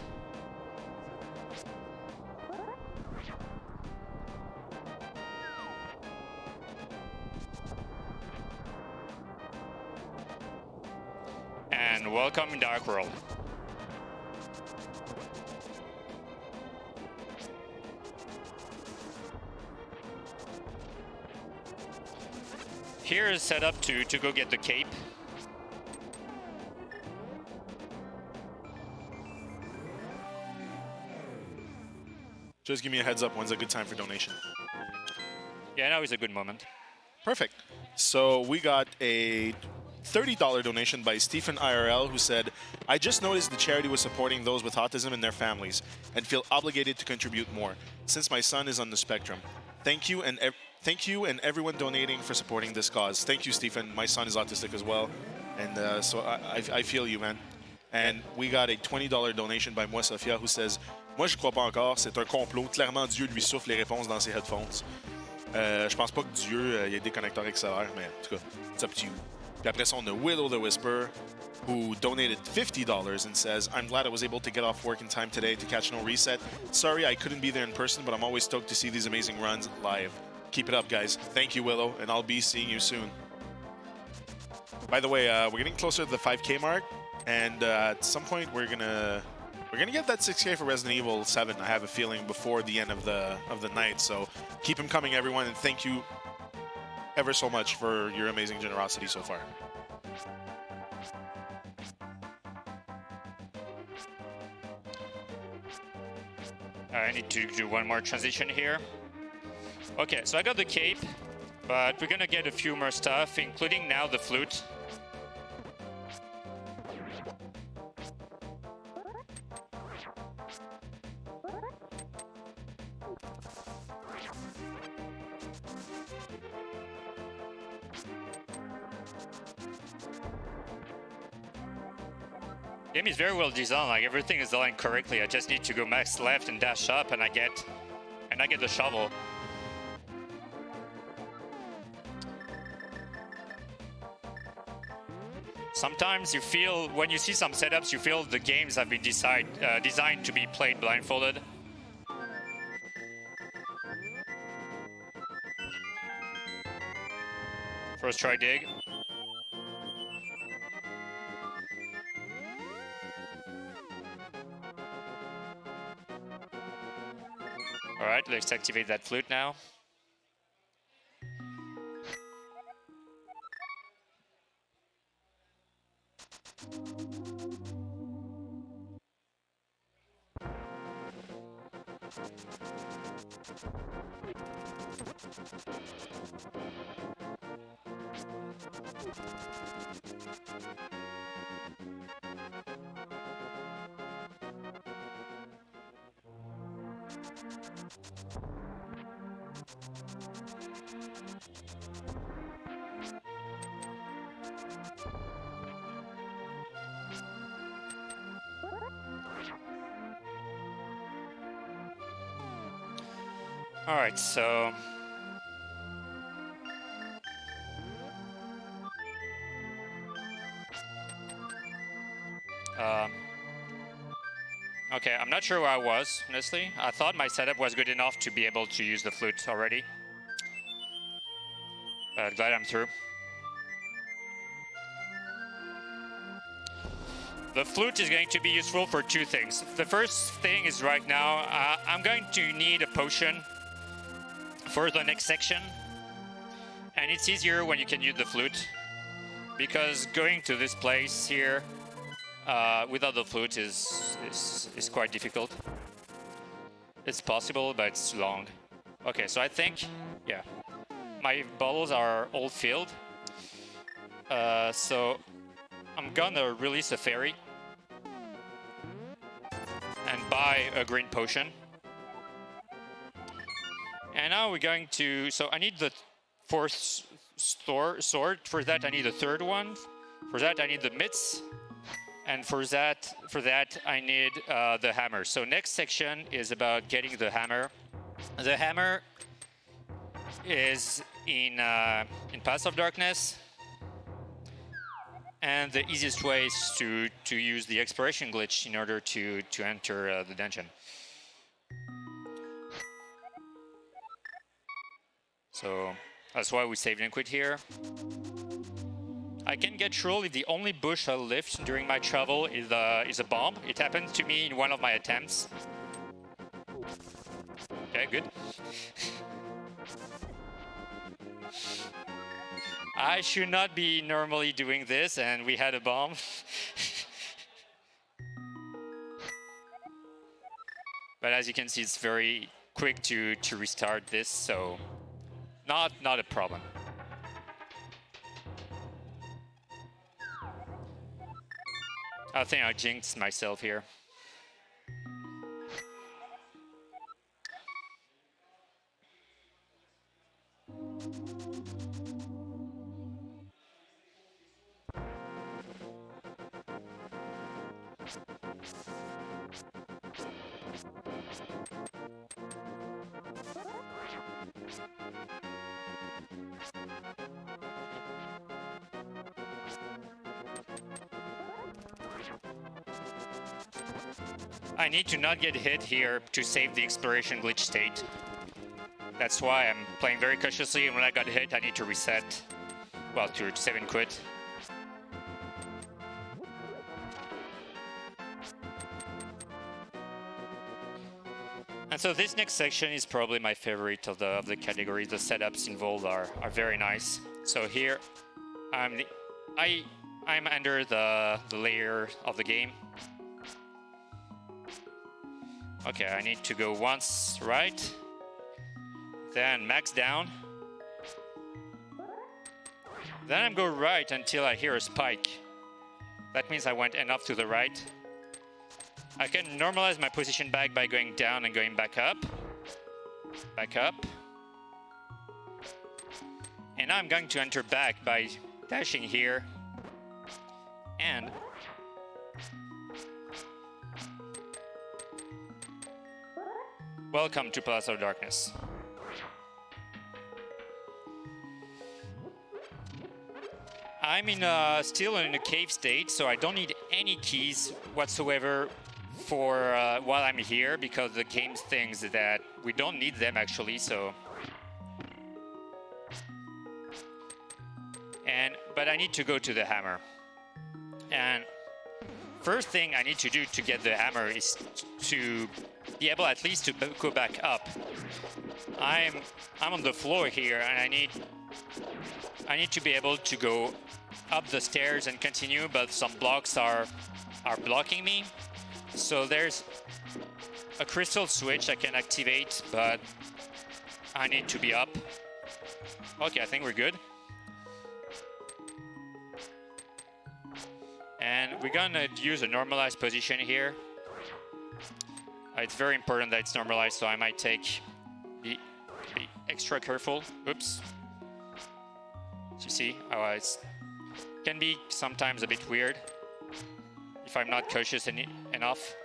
And welcome in Dark World. Here is set up to go get the cape. Just give me a heads up when's a good time for donation. Yeah, now is a good moment. Perfect. So we got a $30 donation by Stephen IRL, who said, I just noticed the charity was supporting those with autism and their families and feel obligated to contribute more since my son is on the spectrum. Thank you and everyone donating for supporting this cause. Thank you, Stephen. My son is autistic as well, and so I feel you, man. And we got a $20 donation by Moi Sophia, who says, moi je crois pas encore, c'est un complot. Clairement, Dieu lui souffle les réponses dans ses headphones. Je pense pas que Dieu y ait des connecteurs XLR, mais en tout cas, it's up to you. Puis après ça, on a Willow the Whisperer, who donated $50 and says, I'm glad I was able to get off work in time today to catch NoReset. Sorry I couldn't be there in person, but I'm always stoked to see these amazing runs live. Keep it up, guys. Thank you, Willow, and I'll be seeing you soon. By the way, we're getting closer to the 5K mark, and at some point we're gonna get that 6K for Resident Evil 7. I have a feeling before the end of the night. So keep them coming, everyone, and thank you ever so much for your amazing generosity so far. I need to do one more transition here. Okay, so I got the cape, but we're gonna get a few more stuff, including now the flute. Game is very well designed, like everything is aligned correctly. I just need to go max left and dash up, and I get the shovel. Sometimes you feel, when you see some setups, you feel the games have been designed to be played blindfolded. First try dig. All right, let's activate that flute now. All right, so okay, I'm not sure where I was, honestly. I thought my setup was good enough to be able to use the flute already. But glad I'm through. The flute is going to be useful for two things. The first thing is right now, I'm going to need a potion for the next section. And it's easier when you can use the flute, because going to this place here without the flute is quite difficult. It's possible, but it's long. Okay, so I think, yeah, my bottles are all filled. So I'm gonna release a fairy and buy a green potion. And now we're going to, so I need the fourth sword. For that I need a third one. For that I need the mitts. And for that I need the hammer. So next section is about getting the hammer. The hammer is in Path of Darkness. And the easiest way is to use the exploration glitch in order to enter the dungeon. So that's why we saved and quit here. I can get troll if the only bush I lift during my travel is a bomb. It happened to me in one of my attempts. Okay, good. I should not be normally doing this, and we had a bomb. But as you can see, it's very quick to restart this, so not a problem. I think I jinxed myself here. I need to not get hit here to save the exploration glitch state. That's why I'm playing very cautiously, and when I got hit, I need to reset. Well, to save and quit. And so this next section is probably my favorite of the category. The setups involved are very nice. So here, I'm under the layer of the game. Okay, I need to go once right, then max down. Then I go right until I hear a spike. That means I went enough to the right. I can normalize my position back by going down and going back up. Back up. And now I'm going to enter back by dashing here. And welcome to Palace of Darkness. I'm still in a cave state, so I don't need any keys whatsoever for while I'm here, because the game thinks that we don't need them actually. So, but I need to go to the hammer, and first thing I need to do to get the hammer is to be able at least to go back up. I'm on the floor here, and I need to be able to go up the stairs and continue, but some blocks are blocking me. So there's a crystal switch I can activate, but I need to be up. Okay, I think we're good. And we're gonna use a normalized position here. It's very important that it's normalized, so I might be extra careful. Oops. You see how it can be sometimes a bit weird if I'm not cautious enough.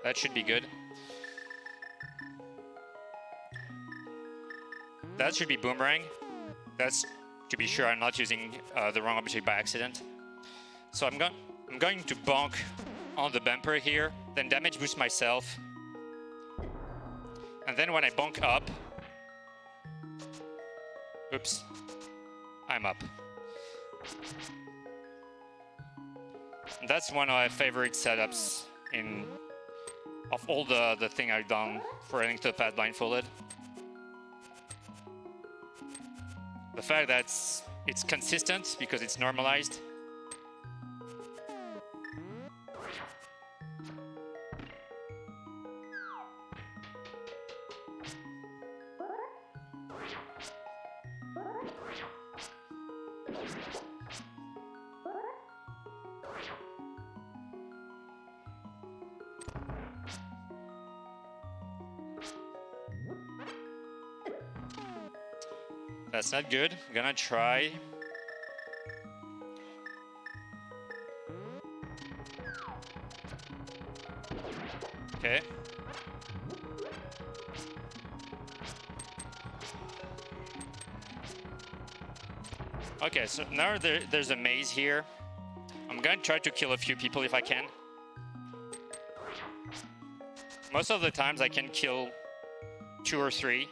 That should be good. That should be boomerang. That's to be sure I'm not using the wrong object by accident. So I'm going to bonk on the bumper here, then damage boost myself. And then when I bonk up, oops, I'm up. And that's one of my favorite setups of all the thing I've done for Link to the Past blindfolded. The fact that it's consistent because it's normalized. That's not good. I'm gonna try. Okay. Okay, so now there's a maze here. I'm gonna try to kill a few people if I can. Most of the times I can kill 2 or 3.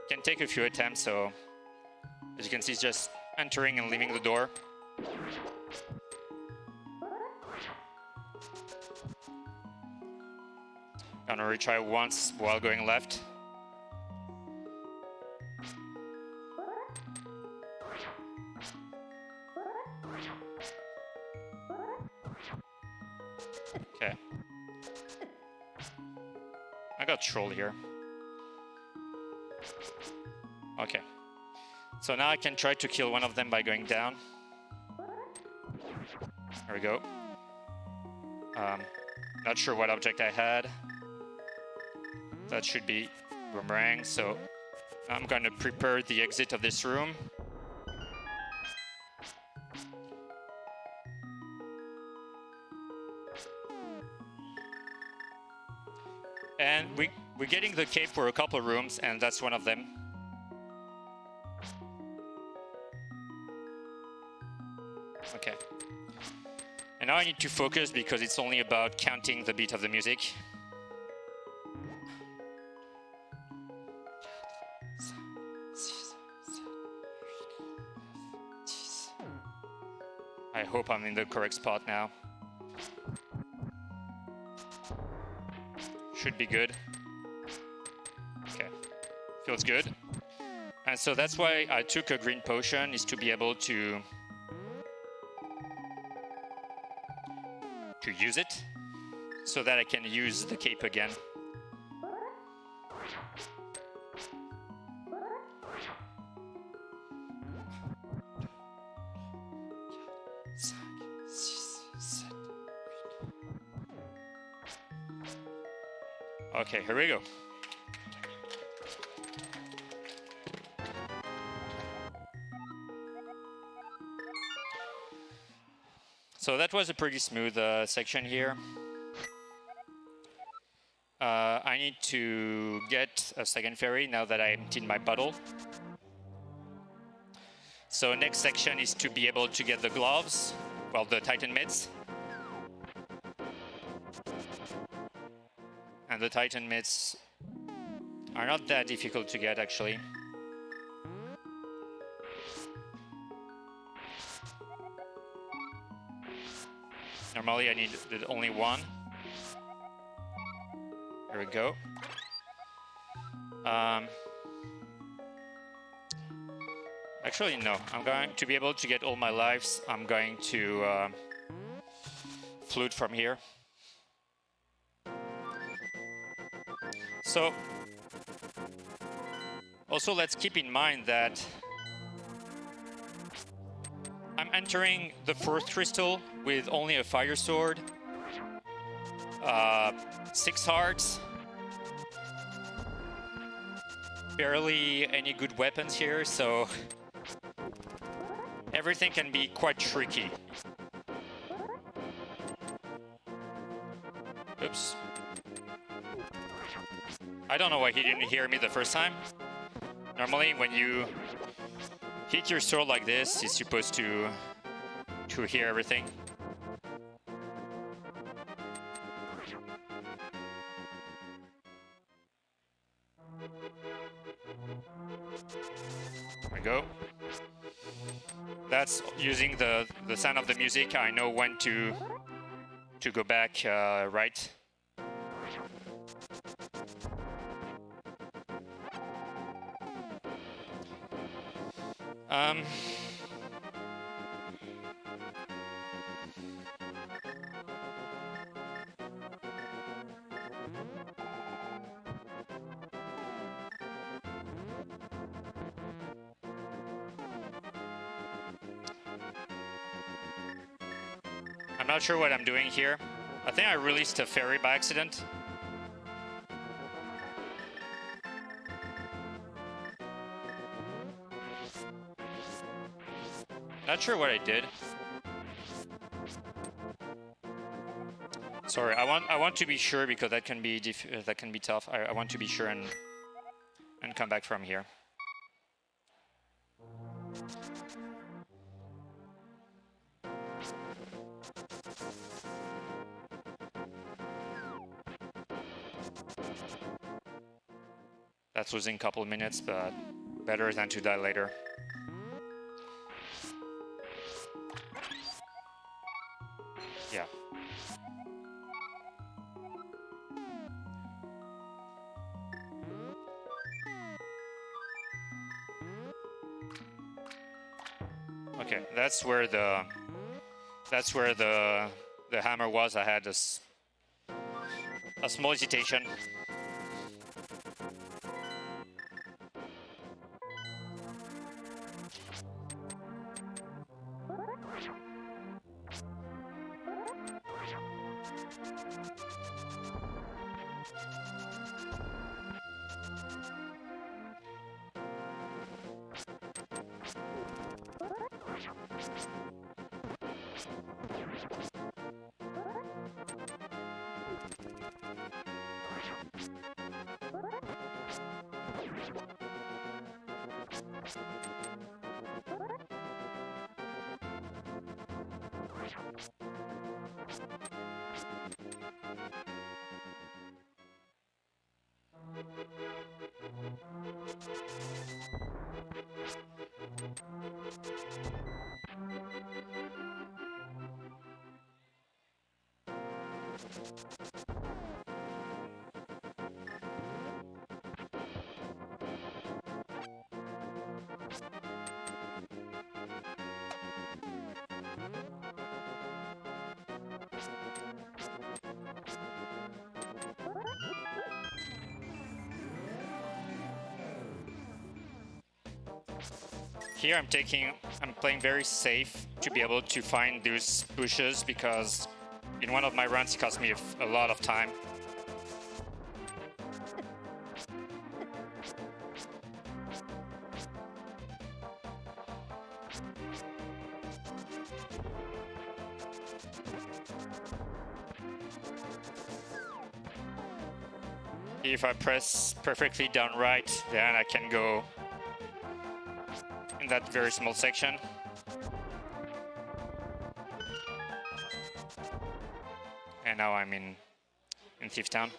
Can take a few attempts, so as you can see, it's just entering and leaving the door. Gonna retry once while going left. Okay. I got troll here. Okay, so now I can try to kill one of them by going down. There we go. Not sure what object I had. That should be boomerang, so I'm going to prepare the exit of this room. And we're getting the cape for a couple rooms, and that's one of them. Okay. And now I need to focus because it's only about counting the beat of the music. I hope I'm in the correct spot now. should be good. Okay, feels good. And so that's why I took a green potion, is to be able to use it, so that I can use the cape again. Okay, here we go. So that was a pretty smooth section here. I need to get a second fairy now that I emptied my bottle. So next section is to be able to get the gloves, well, the Titan mitts. And the Titan mitts are not that difficult to get, actually. Normally I need only one. There we go. Actually, no. I'm going to be able to get all my lives. I'm going to flute from here. So, also let's keep in mind that I'm entering the fourth crystal with only a fire sword, 6 hearts, barely any good weapons here, so everything can be quite tricky. Oops. I don't know why he didn't hear me the first time. Normally when you hit your sword like this, it's supposed to hear everything. There we go. That's using the sound of the music. I know when to go back right. I'm not sure what I'm doing here. I think I released a fairy by accident. Not sure what I did. Sorry, I want to be sure, because that can be tough. I want to be sure and come back from here. That's losing a couple of minutes, but better than to die later. Yeah. Okay, that's where the hammer was. I had a small hesitation. Here I'm playing very safe to be able to find those bushes because in one of my runs it cost me a lot of time. If I press perfectly down right, then I can go in that very small section. And now I'm in Thief Town.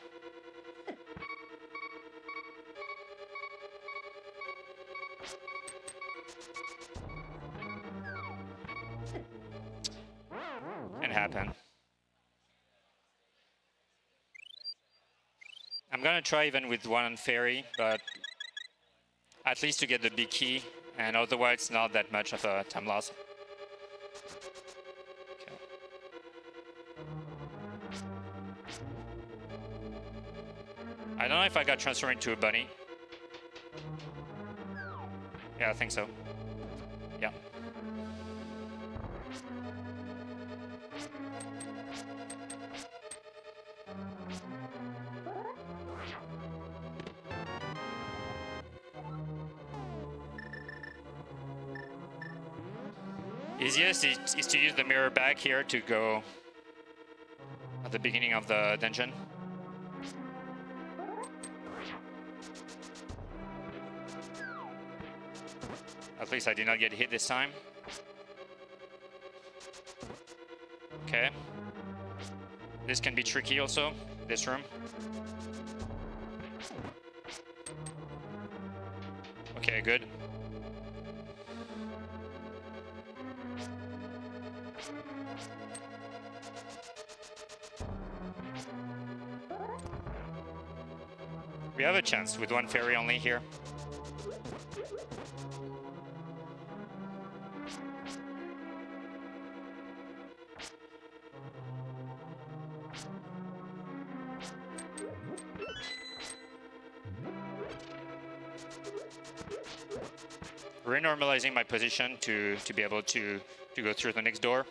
And happen. I'm gonna try even with one fairy, but at least to get the big key, and otherwise it's not that much of a time loss. Okay. I don't know if I got transformed into a bunny. Yeah, I think so. Yeah. Easiest is to use the mirror back here to go at the beginning of the dungeon. At least I did not get hit this time. Okay. This can be tricky also, this room. Okay, good. We have a chance with one fairy only here. Renormalizing my position to be able to go through the next door.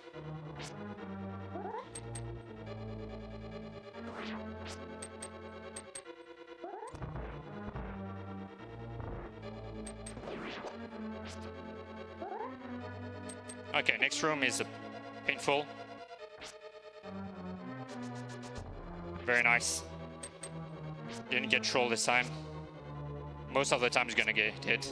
Okay, next room is painful. Very nice. Didn't get trolled this time. Most of the time he's gonna get hit.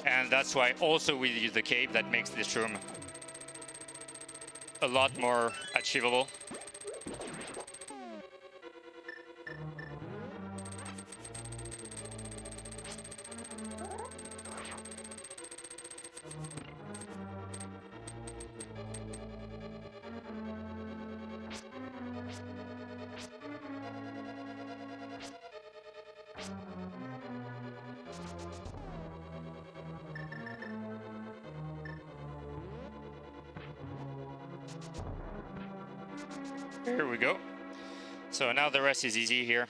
And that's why also we use the cape that makes this room a lot more achievable. Here we go. So now the rest is easy here.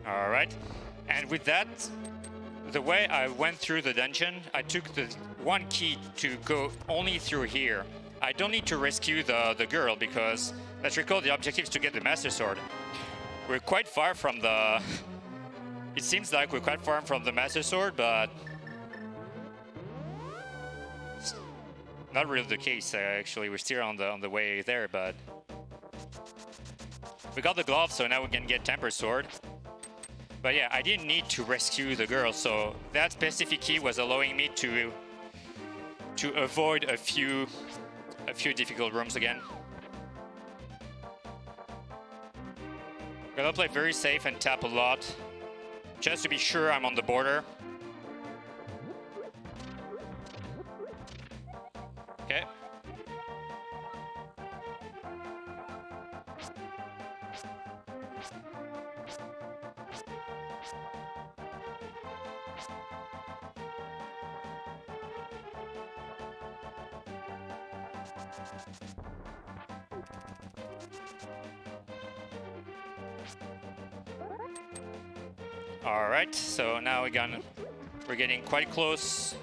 All right. And with that, the way I went through the dungeon, I took the one key to go only through here. I don't need to rescue the girl because, let's recall, the objective is to get the Master Sword. We're quite far from the... It seems like we're quite far from the Master Sword, but... It's not really the case, actually. We're still on the way there, but... We got the glove, so now we can get Temper Sword. But yeah, I didn't need to rescue the girl, so that specific key was allowing me to avoid a few difficult rooms again. Gonna play very safe and tap a lot, just to be sure I'm on the border. Okay. All right, so now we're getting quite close.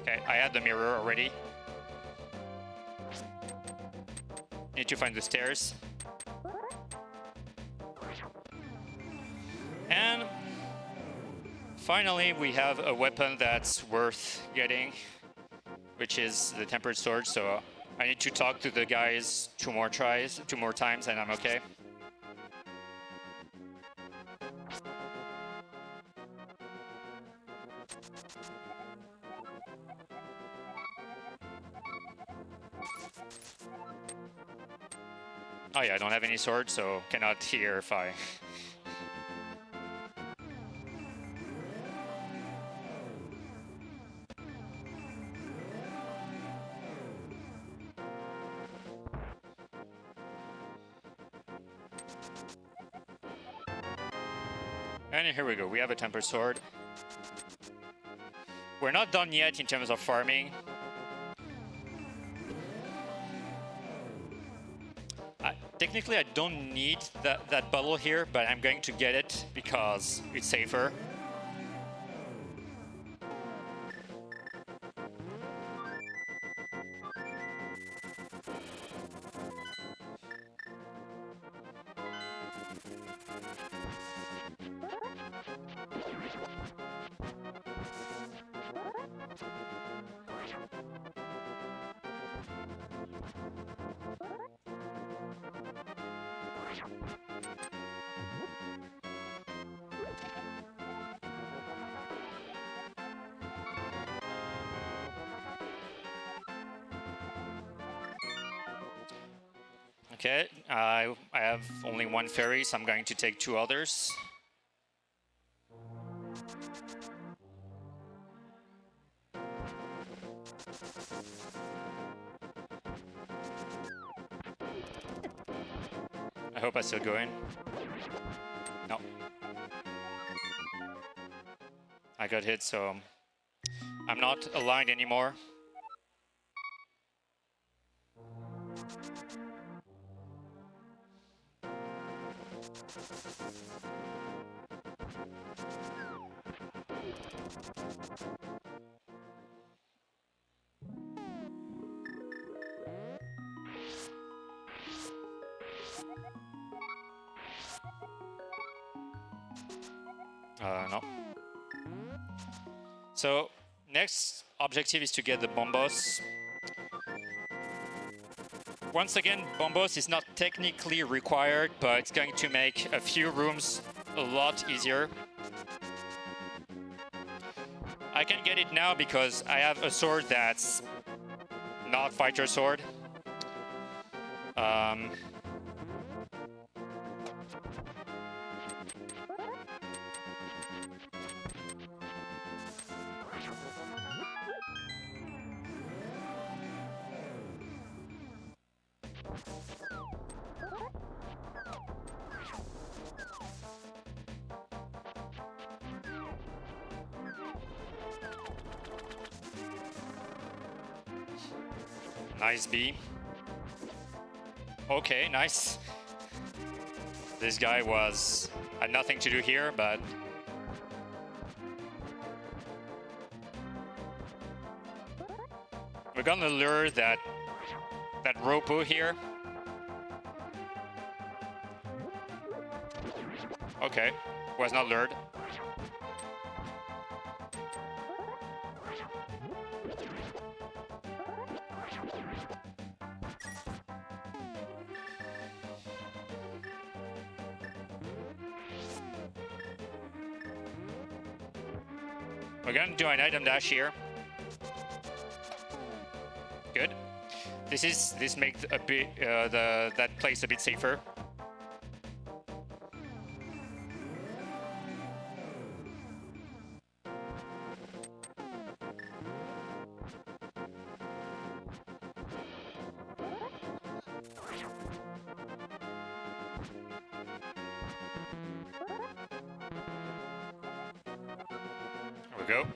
Okay, I had the mirror already. Need to find the stairs. And finally, we have a weapon that's worth getting, which is the tempered sword. So I need to talk to the guys two more times, and I'm okay. Oh yeah, I don't have any sword, so cannot hear if I... And here we go, we have a tempered sword. We're not done yet in terms of farming. Technically, I don't need that bottle here, but I'm going to get it because it's safer. Okay, I have only one fairy, so I'm going to take two others. I hope I still go in. No. I got hit, so I'm not aligned anymore. No. So next objective is to get the bombos. Once again, bombos is not technically required, but it's going to make a few rooms a lot easier. I can get it now because I have a sword that's not fighter sword. Nice B. Okay, nice. This guy had nothing to do here, but we're gonna lure that Ropo here. Okay, was not lured. We're gonna do an item dash here. Good. This makes a bit that place a bit safer. There we go.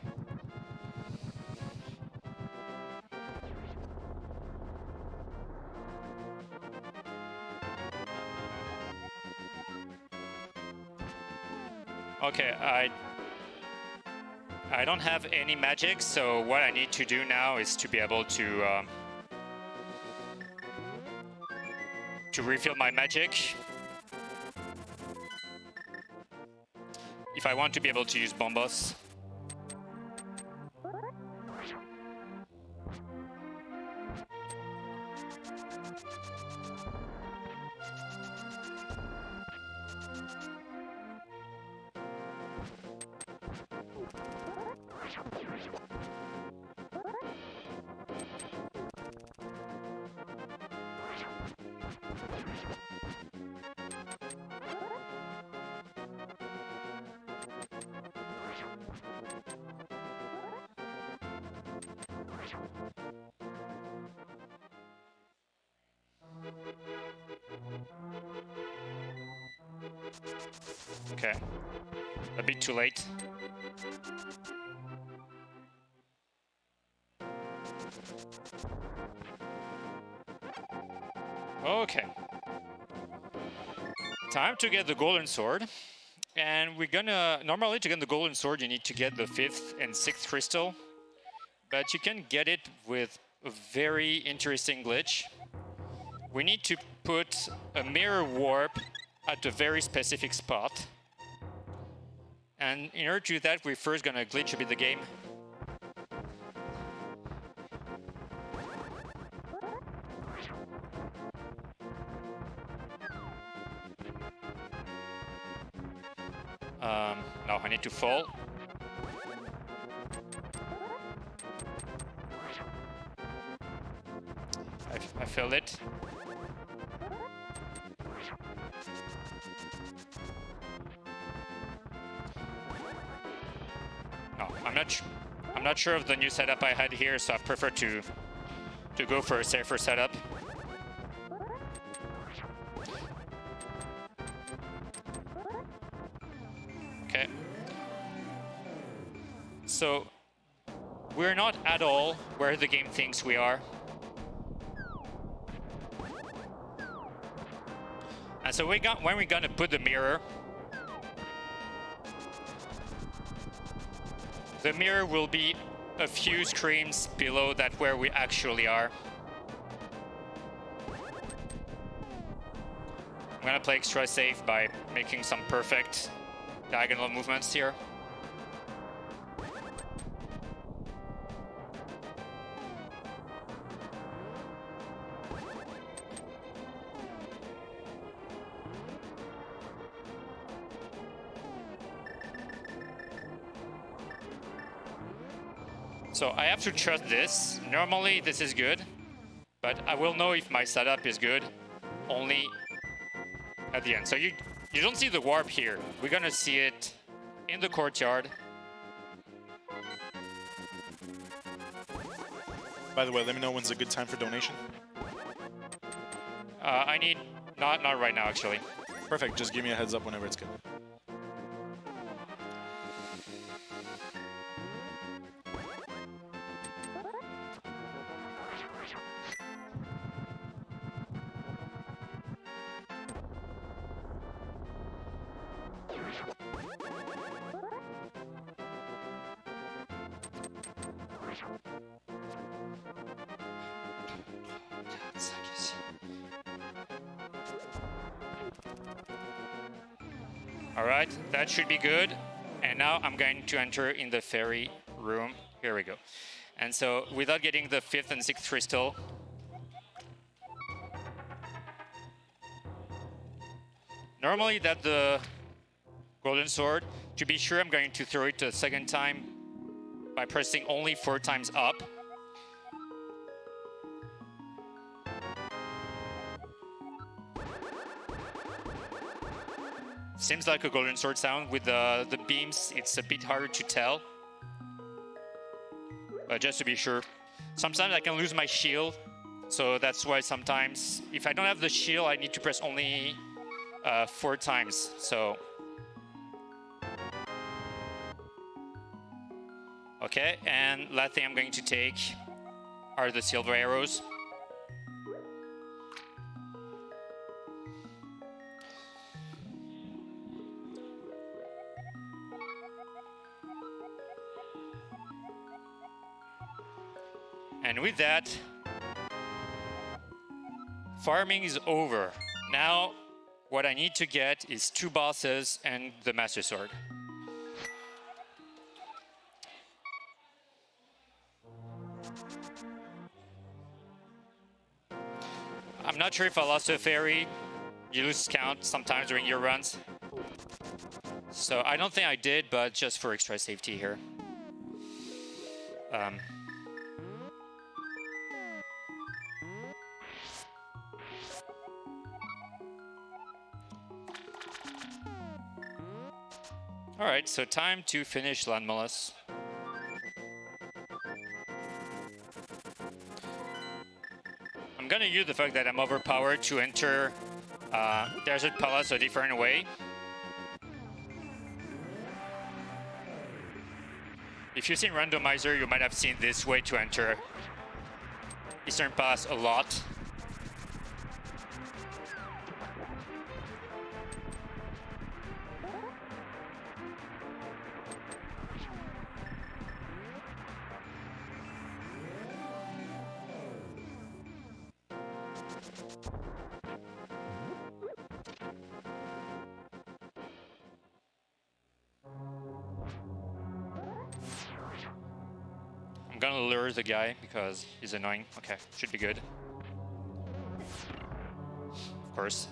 Okay, I don't have any magic, so what I need to do now is to be able to refill my magic. If I want to be able to use bombos. Okay, a bit too late. Okay. Time to get the golden sword. And we're gonna... Normally to get the golden sword you need to get the 5th and 6th crystal. But you can get it with a very interesting glitch. We need to put a mirror warp at a very specific spot. And in order to do that, we're first gonna glitch a bit the game. No, I need to fall. I failed it. No, I'm not sure of the new setup I had here, so I prefer to go for a safer setup. Okay. So we're not at all where the game thinks we are. And so when we're gonna put the mirror will be a few screens below that where we actually are. I'm gonna play extra safe by making some perfect diagonal movements here. So I have to trust this. Normally this is good, but I will know if my setup is good only at the end. So you don't see the warp here. We're gonna see it in the courtyard. By the way, let me know when's a good time for donation. I need not right now actually. Perfect. Just give me a heads up whenever it's good. All right, that should be good. And now I'm going to enter in the fairy room. Here we go. And so without getting the 5th and 6th crystal, normally that the golden sword, to be sure I'm going to throw it a second time by pressing only 4 times up. Seems like a golden sword sound. With the beams, it's a bit harder to tell. But just to be sure. Sometimes I can lose my shield, so that's why sometimes, if I don't have the shield, I need to press only 4 times, so. Okay, and last thing I'm going to take are the silver arrows. And with that, farming is over. Now, what I need to get is 2 bosses and the Master Sword. I'm not sure if I lost a fairy. You lose count sometimes during your runs. So I don't think I did, but just for extra safety here. Alright, so time to finish LanÉTS. I'm gonna use the fact that I'm overpowered to enter Desert Palace a different way. If you've seen Randomizer, you might have seen this way to enter Eastern Pass a lot. I'm gonna lure the guy because he's annoying. Okay, should be good. Of course.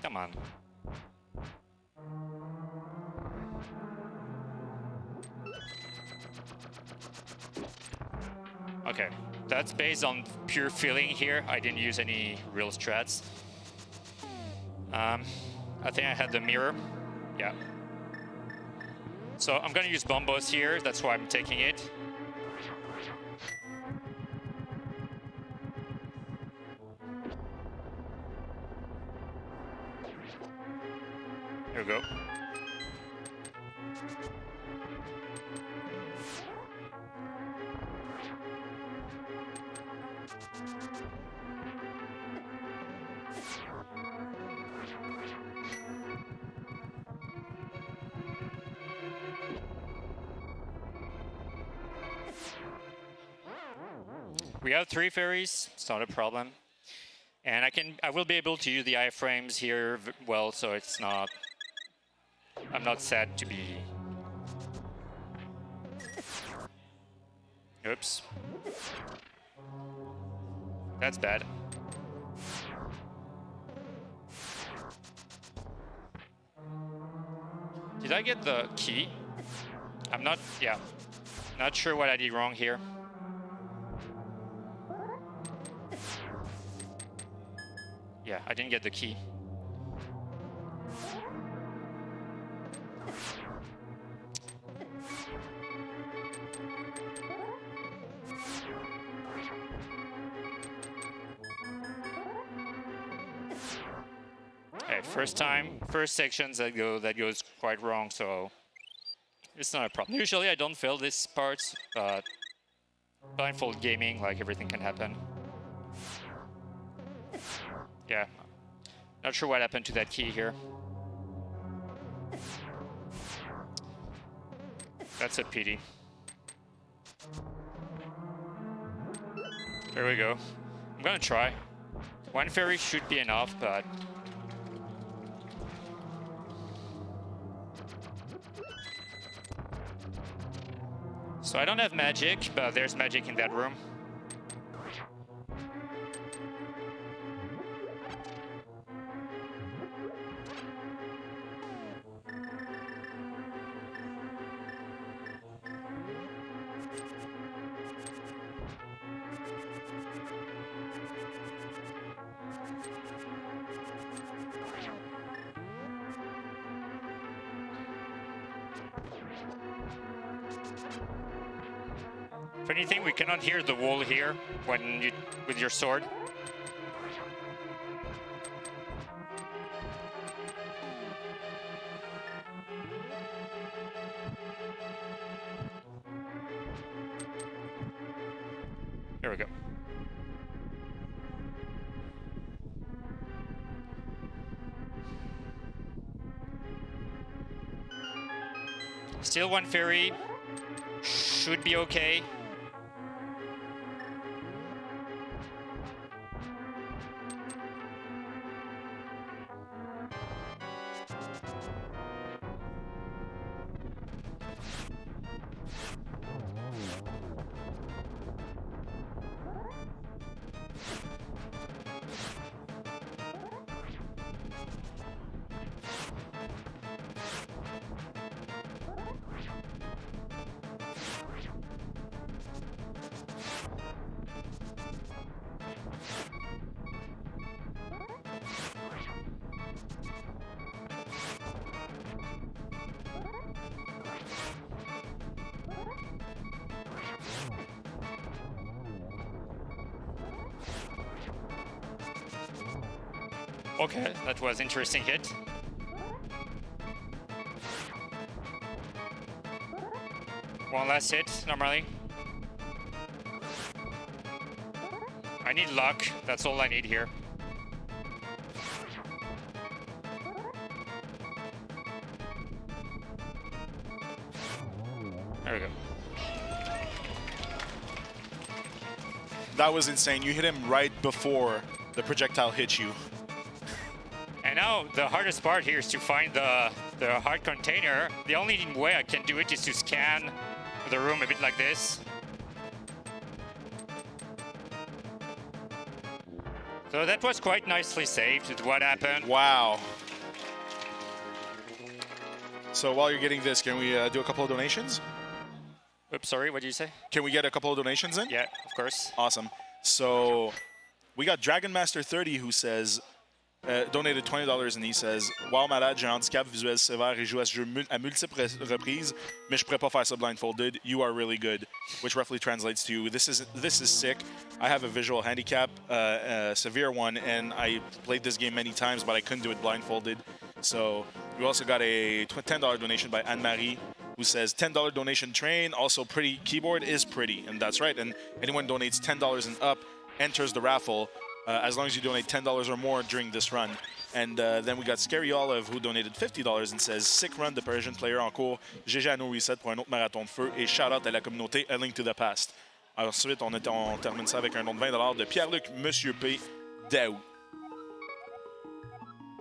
Come on. Okay, that's based on pure feeling here. I didn't use any real strats. I think I had the mirror. Yeah. So I'm gonna use Bombos here. That's why I'm taking it. Here we go. We have 3 fairies, it's not a problem. And I will be able to use the iframes here well, so it's not, I'm not sad to be. Oops. That's bad. Did I get the key? I'm not, yeah. Not sure what I did wrong here. Yeah, I didn't get the key. Okay, first sections that goes quite wrong, so it's not a problem. Usually I don't fail this part, but blindfold gaming, like everything can happen. Yeah, not sure what happened to that key here. That's a pity. There we go. I'm gonna try. 1 fairy should be enough, but... So I don't have magic, but there's magic in that room. If anything, we cannot hear the wall here when you with your sword. There we go. Still 1 fairy. Should be okay. Okay, that was interesting hit. One last hit, normally. I need luck, that's all I need here. There we go. That was insane. You hit him right before the projectile hit you. And now the hardest part here is to find the heart container. The only way I can do it is to scan the room a bit like this. So that was quite nicely saved with what happened. Wow. So while you're getting this, can we do a couple of donations? Oops, sorry, what did you say? Can we get a couple of donations in? Yeah, of course. Awesome. So we got Dragon Master 30 who says, donated $20 and he says, wow, malade, j'ai un handicap visuel sévère et joue à ce jeu à multiples reprises, mais je pourrais pas faire ça blindfolded. You are really good, which roughly translates to, this is sick. I have a visual handicap, a severe one, and I played this game many times, but I couldn't do it blindfolded. So we also got a $10 donation by Anne-Marie, who says $10 donation train, also pretty, keyboard is pretty, and that's right. And anyone donates $10 and up enters the raffle, as long as you donate $10 or more during this run. And then we got Scary Olive, who donated $50 and says, sick run de Parisian Player en cours, GG à NoReset pour un autre marathon de feu, et shout out à la communauté A Link to the Past. Ensuite, on termine ça avec un don de $20 de Pierre-Luc Monsieur P. Daou.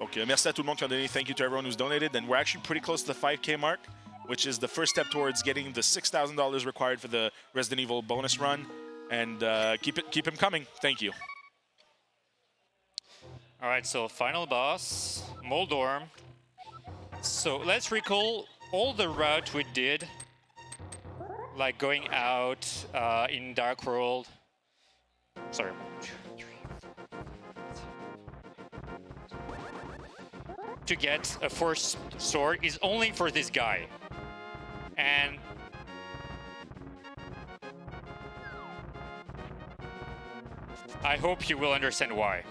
Okay, merci à tout le monde qui a donné. Thank you to everyone who's donated. And we're actually pretty close to the 5K mark, which is the first step towards getting the $6,000 required for the Resident Evil bonus run. And keep him coming. Thank you. All right, so final boss, Moldorm. So let's recall all the route we did, like going out in Dark World. Sorry. To get a force sword is only for this guy. And I hope you will understand why.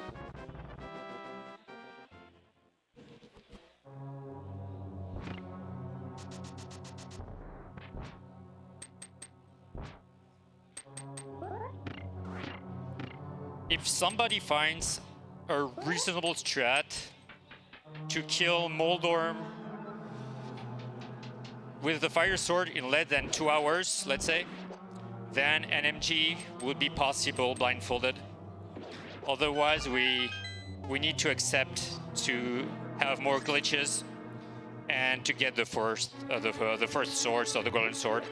If somebody finds a reasonable strat to kill Moldorm with the fire sword in less than 2 hours, let's say, then an MG would be possible blindfolded. Otherwise, we need to accept to have more glitches and to get the first sword, so the golden sword.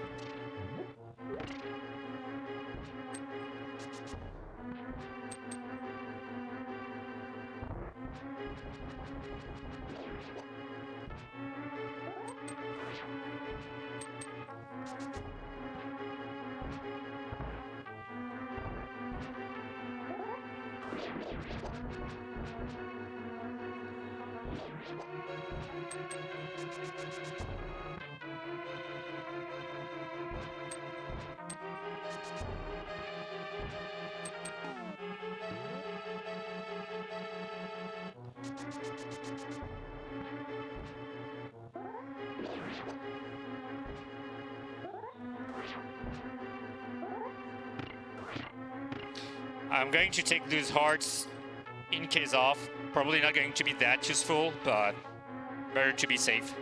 I'm going to take those hearts in case off. Probably not going to be that useful, but better to be safe.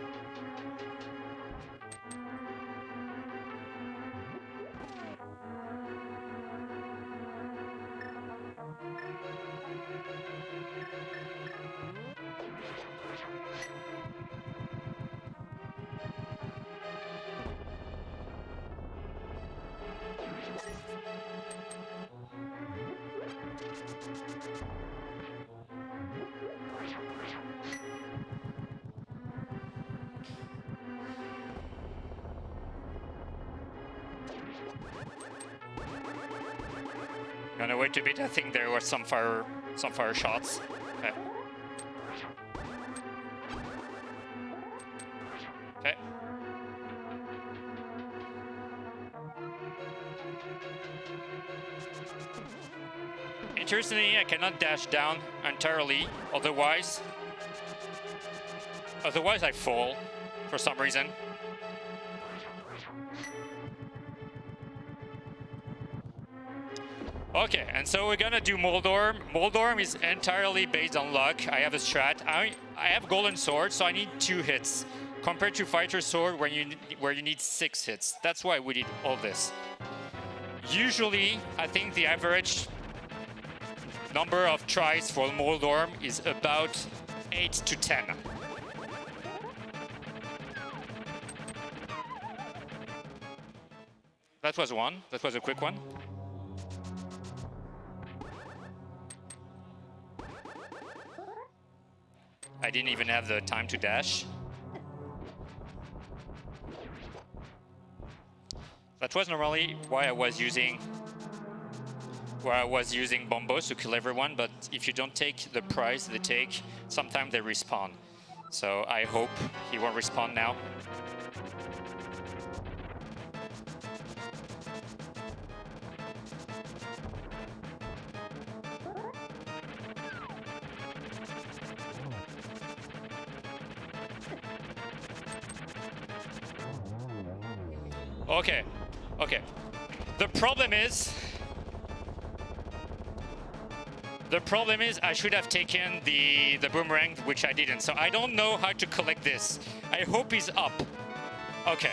Gonna wait a bit. I think there were some fire shots. Okay. Okay. Interestingly, I cannot dash down entirely, otherwise I fall for some reason. Okay, and so we're gonna do Moldorm. Moldorm is entirely based on luck. I have a strat. I have Golden Sword, so I need 2 hits. Compared to Fighter Sword, where you need 6 hits. That's why we did all this. Usually, I think the average number of tries for Moldorm is about 8 to 10. That was one. That was a quick one. I didn't even have the time to dash. That was normally why I was using bombos to kill everyone, but if you don't take the prize they take, sometimes they respawn. So I hope he won't respawn now. Okay. The problem is I should have taken the boomerang, which I didn't. So I don't know how to collect this. I hope he's up. Okay.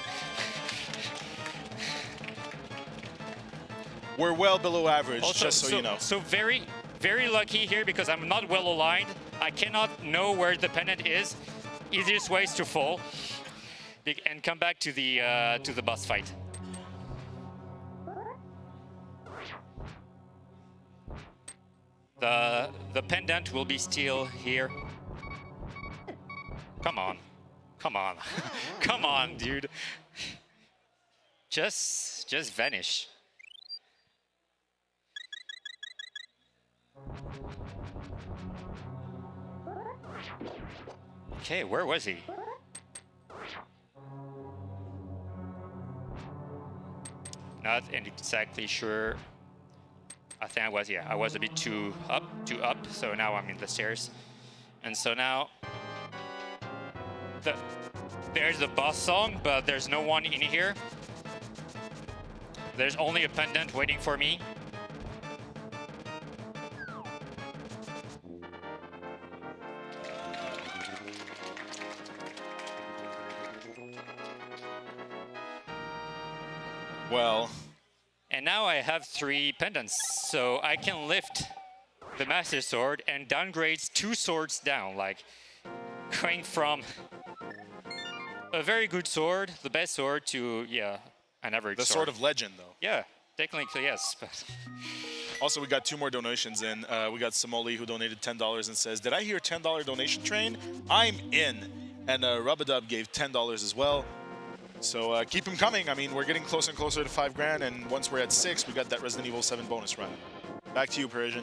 We're well below average, Also, just so you know. So very, very lucky here because I'm not well aligned. I cannot know where the pendant is. Easiest way is to fall and come back to the boss fight. The pendant will be still here. Come on. Come on. Come on, dude. Just vanish. Okay, where was he? Not exactly sure. I think I was a bit too up, so now I'm in the stairs. And so now, there's the boss song, but there's no one in here. There's only a pendant waiting for me. Well. And now I have 3 pendants, so I can lift the Master Sword and downgrade 2 swords down, like going from a very good sword, the best sword, to, yeah, an average sword. The Sword of Legend, though. Yeah, technically, yes. But also, we got 2 more donations in. We got Samoli, who donated $10 and says, "Did I hear $10 donation train? I'm in." And Rubadub gave $10 as well. So keep them coming. I mean, we're getting closer and closer to 5 grand, and once we're at 6, we got that Resident Evil 7 bonus run. Back to you, Parisian.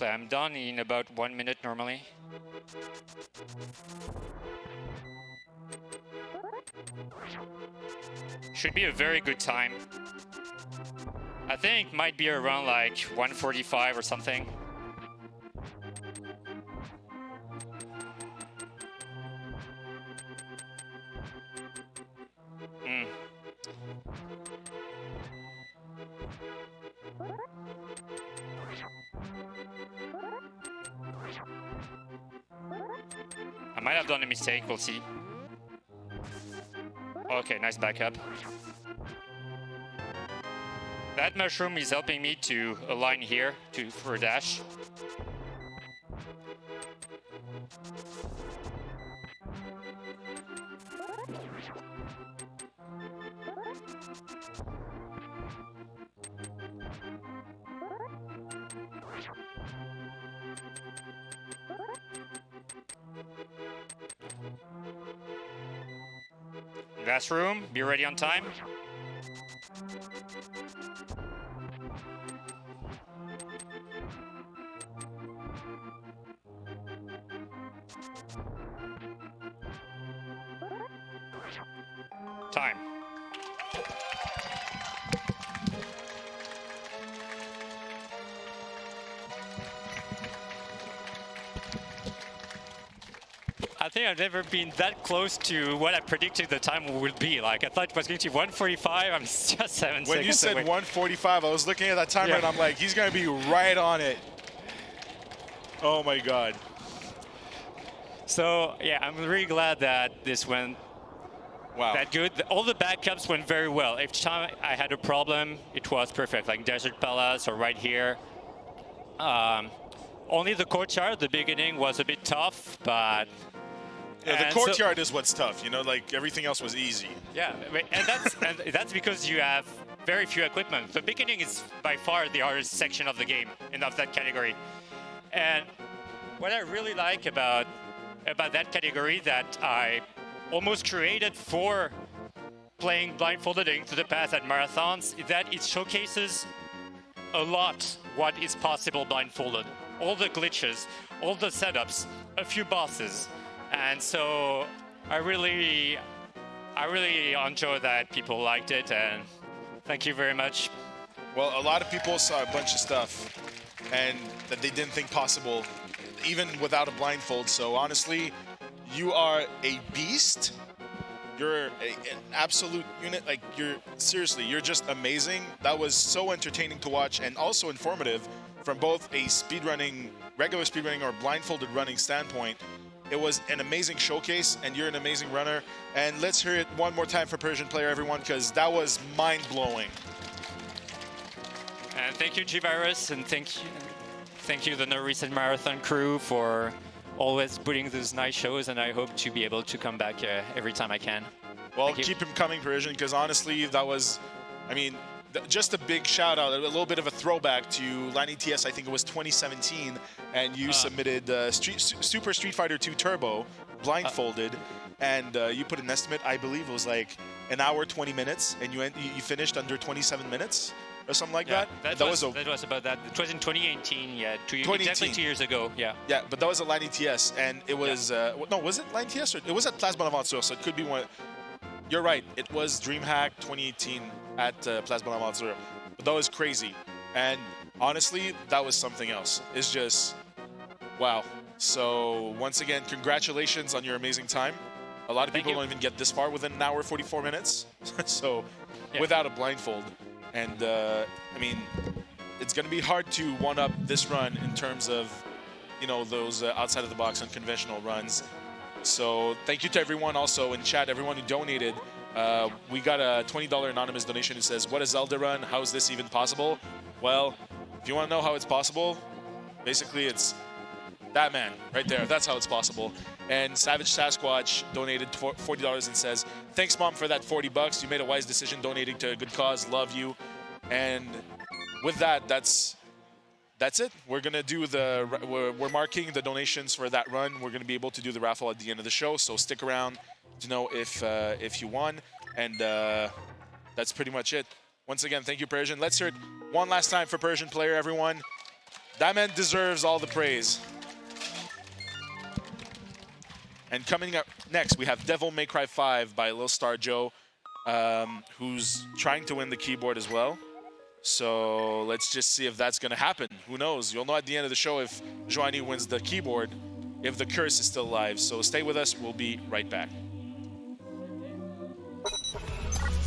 okay, I'm done in about 1 minute normally. Should be a very good time. I think might be around like 1:45 or something. I might have done a mistake, we'll see. Okay, nice backup. That mushroom is helping me to align here for a dash. Last room, be ready on time. Time. I think I've never been that close to what I predicted the time would be. Like, I thought it was going to be 1:45. I'm just 7 seconds When you said away. 1:45, I was looking at that timer and I'm like, he's going to be right on it. Oh my God. So, yeah, I'm really glad that this went that good. All the backups went very well. Each time I had a problem, it was perfect, like Desert Palace or right here. Only the courtyard, the beginning was a bit tough, but... Yeah, the courtyard is what's tough, you know, like everything else was easy. Yeah, and that's because you have very few equipment. The beginning is by far the hardest section of the game and of that category. And what I really like about that category that I almost created for playing blindfolded into the past at marathons is that it showcases a lot what is possible blindfolded. All the glitches, all the setups, a few bosses. And so I really enjoy that people liked it, and thank you very much. Well, a lot of people saw a bunch of stuff and that they didn't think possible, even without a blindfold. So honestly, you are a beast. You're an absolute unit. Like, you're just amazing. That was so entertaining to watch and also informative from both a regular speedrunning or blindfolded running standpoint. It was an amazing showcase, and you're an amazing runner. And let's hear it one more time for ParisianPlayer, everyone, because that was mind-blowing. And thank you, G-Virus, and thank you, the NoReset Marathon crew, for always putting these nice shows, and I hope to be able to come back every time I can. Well, keep him coming, Parisian, because honestly, that was, I mean, just a big shout out, a little bit of a throwback to LanÉTS. I think it was 2017, and you submitted Super Street Fighter 2 Turbo blindfolded, and you put an estimate. I believe it was like an hour 20 minutes, and you finished under 27 minutes or something like that. That was about that. It was in 2018. Yeah, exactly 2 years ago. Yeah. Yeah, but that was at LanÉTS, and it was no, was it LanÉTS or it was at Place Bonaventure? So it could be one. You're right. It was DreamHack 2018 at Place Bonaventure. But that was crazy. And honestly, that was something else. It's just, wow. So once again, congratulations on your amazing time. A lot of people don't even get this far within an hour, 44 minutes. So without a blindfold. And I mean, it's going to be hard to one-up this run in terms of, you know, those outside of the box unconventional runs. So thank you to everyone also in chat, everyone who donated. We got a $20 anonymous donation who says, what is Zelda run? How is this even possible? Well, if you want to know how it's possible, basically it's that man right there. That's how it's possible. And Savage Sasquatch donated $40 and says, thanks, Mom, for that $40. You made a wise decision donating to a good cause. Love you. And with that, that's it. We're gonna do we're marking the donations for that run. We're gonna be able to do the raffle at the end of the show. So stick around to know if you won. And that's pretty much it. Once again, thank you, Parisian. Let's hear it one last time for ParisianPlayer, everyone. That man deserves all the praise. And coming up next, we have Devil May Cry 5 by Lil Star Joe, who's trying to win the keyboard as well. So let's just see if that's going to happen. Who knows? You'll know at the end of the show if Joanie wins the keyboard, if the curse is still alive. So stay with us. We'll be right back.